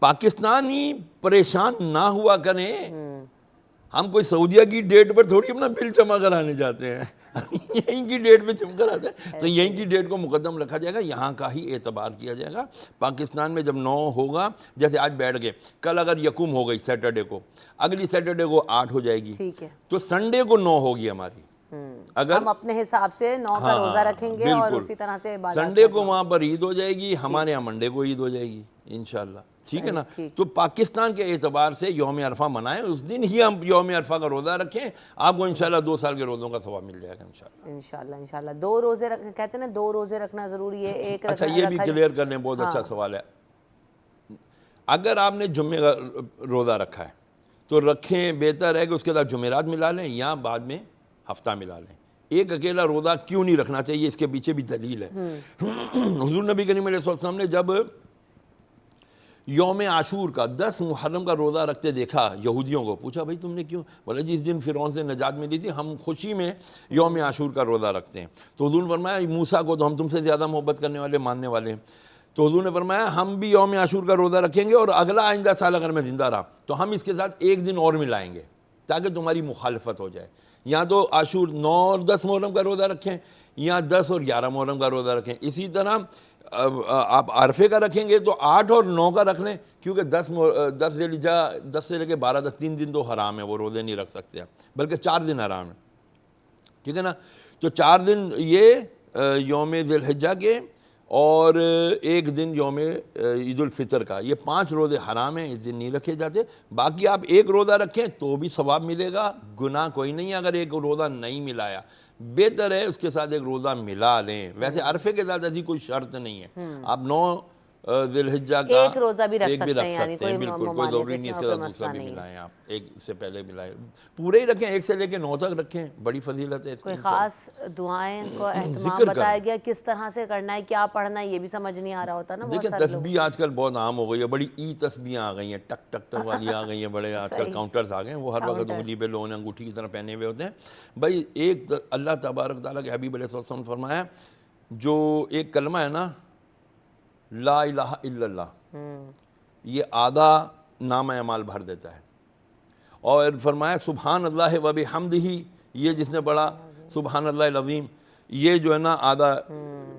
پاکستانی پریشان نہ ہوا کریں. ہم کوئی سعودیہ کی ڈیٹ پر تھوڑی اپنا بل جمع کرانے جاتے ہیں, یہیں کی ڈیٹ پہ جمع کراتے ہیں. تو یہیں کی ڈیٹ کو مقدم رکھا جائے گا, یہاں کا ہی اعتبار کیا جائے گا. پاکستان میں جب 9 ہوگا, جیسے آج بیٹھ گئے, کل اگر یکم ہو گئی سیٹرڈے کو, اگلی سیٹرڈے کو 8 ہو جائے گی, ٹھیک ہے, تو سنڈے کو 9 ہوگی ہماری. اگر ہم اپنے حساب سے 9 کا روزہ رکھیں گے اور اسی طرح سے سنڈے کو وہاں پر عید ہو جائے گی, ہمارے یہاں منڈے کو عید ہو جائے گی انشاءاللہ. ٹھیک ہے نا. تو پاکستان کے اعتبار سے یوم عرفہ منائیں, اس دن ہی ہم یوم عرفہ کا روزہ رکھیں, آپ کو انشاءاللہ 2 سال کے روزوں کا ثواب مل جائے گا انشاءاللہ. انشاءاللہ 2 روزے رکھنے, کہتے ہیں نا 2 روزے رکھنا ضروری ہے. ایک اچھا یہ بھی کلیئر کر لیں, بہت اچھا سوال ہے. اگر آپ نے جمعے کا روزہ رکھا ہے تو رکھیں, بہتر ہے کہ اس کے ساتھ جمعرات ملا لیں یا بعد میں ہفتہ ملا لیں. ایک اکیلا روزہ کیوں نہیں رکھنا چاہیے, اس کے پیچھے بھی دلیل ہے. حضور نبی کریم علیہ السلام نے جب یوم عاشور کا 10 محرم کا روزہ رکھتے دیکھا یہودیوں کو, پوچھا بھائی تم نے کیوں؟ بولا جی اس دن فرعون سے نجات ملی تھی, ہم خوشی میں یوم عاشور کا روزہ رکھتے ہیں. تو حضور نے فرمایا موسیٰ کو تو ہم تم سے زیادہ محبت کرنے والے, ماننے والے ہیں. تو حضور نے فرمایا ہم بھی یوم عاشور کا روزہ رکھیں گے, اور اگلا آئندہ سال اگر میں زندہ رہا تو ہم اس کے ساتھ ایک دن اور ملائیں گے تاکہ تمہاری مخالفت ہو جائے. یا تو عاشور 9 اور 10 محرم کا روزہ رکھیں, یا 10 اور 11 محرم کا روزہ رکھیں. اسی طرح آپ عرفے کا رکھیں گے تو 8 اور 9 کا رکھ لیں, کیونکہ 10 ذی الحجہ 10 سے لے کے 12 تک 3 دن تو حرام ہے, وہ روزے نہیں رکھ سکتے آپ, بلکہ 4 دن حرام ہے. ٹھیک ہے نا. تو 4 دن یہ یوم ذی الحجہ کے, اور 1 دن یوم عید الفطر کا, یہ 5 روزے حرام ہیں, اس دن نہیں رکھے جاتے. باقی آپ ایک روزہ رکھیں تو بھی ثواب ملے گا, گناہ کوئی نہیں ہے. اگر ایک روزہ نہیں ملایا, بہتر ہے اس کے ساتھ ایک روزہ ملا لیں. ویسے عرفے کے ساتھ ایسی کوئی شرط نہیں ہے, آپ 9 ذی الحجہ کا ایک روزہ بھی رکھ سکتے ہیں, یعنی کوئی بالکل کوئی ضروری نہیں اس کے ساتھ دوسرا بھی ملائیں. آپ ایک سے پہلے ملائیں, پورے ہی رکھیں, 1 سے لے کے 9 تک رکھیں, بڑی فضیلت ہے. کوئی خاص دعائیں کو اہتمام بتایا گیا, کس طرح سے کرنا ہے, کیا پڑھنا ہے, یہ بھی سمجھ نہیں آ رہا ہوتا نا. دیکھیں تسبیح آج کل بہت عام ہو گئی ہے, بڑی ای تسبیحیں آ گئی ہیں, ٹک ٹک ٹک والی آ گئی ہیں, بڑے آج کل کاؤنٹرز آ گئے ہیں, وہ ہر وقت انگلی پہ لوگوں نے انگوٹھی کی طرح پہنے ہوئے ہوتے ہیں. بھائی ایک اللہ تبارک تعالیٰ کے حبیب علیہ السلام نے فرمایا, جو ایک کلمہ ہے نا لا الہ الا اللہ, یہ آدھا نامہ اعمال بھر دیتا ہے. اور فرمایا سبحان اللہ و بحمدہ, یہ جس نے پڑھا سبحان اللہ العظیم, یہ جو ہے نا آدھا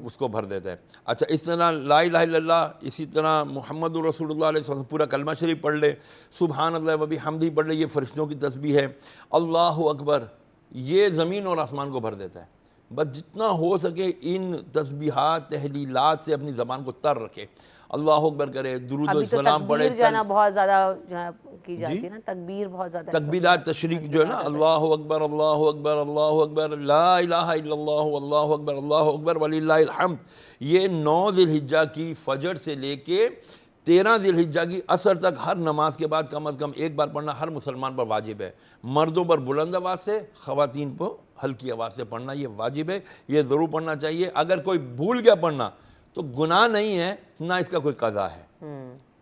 اس کو بھر دیتا ہے. اچھا اس طرح لا الہ الا اللہ, اسی طرح محمد رسول اللہ علیہ وسلم پورا کلمہ شریف پڑھ لے, سبحان اللہ و بحمدہ پڑھ لے, یہ فرشتوں کی تسبیح ہے. اللہ اکبر, یہ زمین اور آسمان کو بھر دیتا ہے. بس جتنا ہو سکے ان تسبیحات تحلیلات سے اپنی زبان کو تر رکھے, اللہ اکبر کرے, درود و سلام پڑھے. تکبیر جو ہے نا بہت زیادہ کی جاتی ہے نا, تکبیر بہت زیادہ, تکبیرات تشریق جو ہے نا, اللہ اکبر اللہ اکبر اللہ اکبر, لا الہ الا اللہ اللہ اکبر اللہ اکبر وللہ الحمد. یہ 9 ذی الحجہ کی فجر سے لے کے 13 ذی الحجہ کی عصر تک ہر نماز کے بعد کم از کم ایک بار پڑھنا ہر مسلمان پر واجب ہے. مردوں پر بلند آواز سے, خواتین کو ہلکی آواز سے پڑھنا یہ واجب ہے, یہ ضرور پڑھنا چاہیے. اگر کوئی بھول گیا پڑھنا تو گناہ نہیں ہے, نہ اس کا کوئی قضا ہے.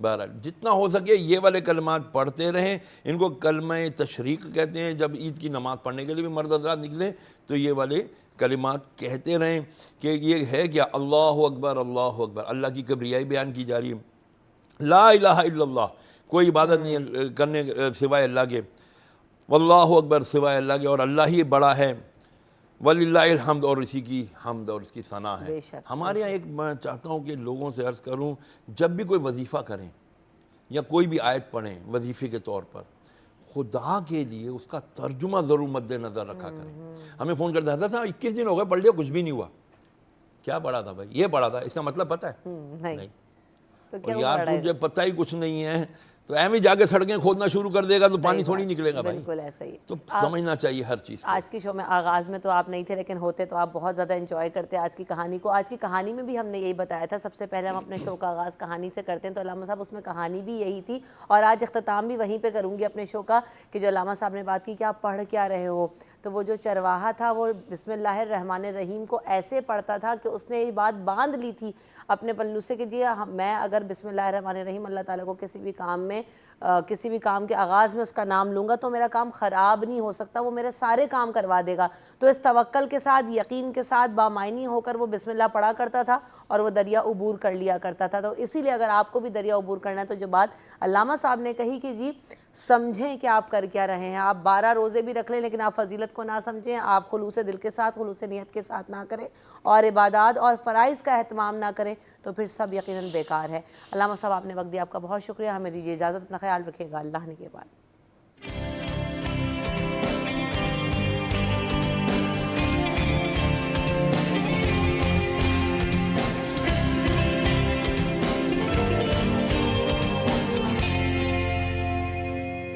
بہرحال جتنا ہو سکے یہ والے کلمات پڑھتے رہیں, ان کو کلمہ تشریق کہتے ہیں. جب عید کی نماز پڑھنے کے لیے بھی مرد حضرات نکلیں تو یہ والے کلمات کہتے رہیں کہ یہ ہے کیا, اللہ اکبر اللہ اکبر, اللہ کی کبریائی بیان کی جا رہی ہے. لا الہ الا اللہ, کوئی عبادت نہیں کرنے سوائے اللہ کے, واللہ اکبر سوائے اللہ کے, اور اللہ ہی بڑا ہے, وللہ الحمد, اور اسی کی حمد اور اس کی ثنا ہے. ہمارے یہاں ایک میں چاہتا ہوں کہ لوگوں سے عرض کروں, جب بھی کوئی وظیفہ کریں یا کوئی بھی آیت پڑھیں وظیفے کے طور پر, خدا کے لیے اس کا ترجمہ ضرور مد نظر رکھا کریں. ہمیں فون کرتا حضرت صاحب 21 دن ہو گئے پڑھ لیا, کچھ بھی نہیں ہوا. کیا پڑھا تھا بھائی؟ یہ پڑھا تھا, اس کا مطلب پتہ ہے؟ نہیں. تو یار تجھے پتہ ہی کچھ نہیں ہے تو ایویں جا کے سڑکیں کھودنا شروع کر دے گا تو پانی تھوڑی نکلے گا بھائی. بالکل ایسا ہی. تو سمجھنا چاہیے ہر چیز کو. آج کی شو میں آغاز میں تو آپ نہیں تھے لیکن ہوتے تو آپ بہت زیادہ انجوائے کرتے آج کی کہانی کو. آج کی کہانی میں بھی ہم نے یہی بتایا تھا, سب سے پہلے ہم اپنے شو کا آغاز کہانی سے کرتے ہیں, تو علامہ صاحب اس میں کہانی بھی یہی تھی, اور آج اختتام بھی وہیں پہ کروں گی اپنے شو کا, کہ جو علامہ صاحب نے بات کی کہ آپ پڑھ کیا رہے ہو, تو وہ جو چرواہا تھا وہ بسم اللہ الرحمن الرحیم کو ایسے پڑھتا تھا کہ اس نے یہ بات باندھ لی تھی اپنے پلو سے کہ جی میں اگر بسم اللہ الرحمن الرحیم اللہ تعالیٰ کو کسی بھی کام کے آغاز میں اس کا نام لوں گا تو میرا کام خراب نہیں ہو سکتا, وہ میرے سارے کام کروا دے گا. تو اس توکل کے ساتھ, یقین کے ساتھ, بامعنی ہو کر وہ بسم اللہ پڑھا کرتا تھا اور وہ دریا عبور کر لیا کرتا تھا. تو اسی لیے اگر آپ کو بھی دریا عبور کرنا ہے تو جو بات علامہ صاحب نے کہی کہ جی سمجھیں کہ آپ کر کیا رہے ہیں, آپ 12 روزے بھی رکھ لیں لیکن آپ فضیلت کو نہ سمجھیں, آپ خلوص دل کے ساتھ, خلوص نیت کے ساتھ نہ کریں, اور عبادات اور فرائض کا اہتمام نہ کریں, تو پھر سب یقیناً بیکار ہے. علامہ صاحب آپ نے وقت دیا, آپ کا بہت شکریہ. ہمیں دیجیے اجازت, اپنا خیال رکھیے گا. اللہ نے کے بعد.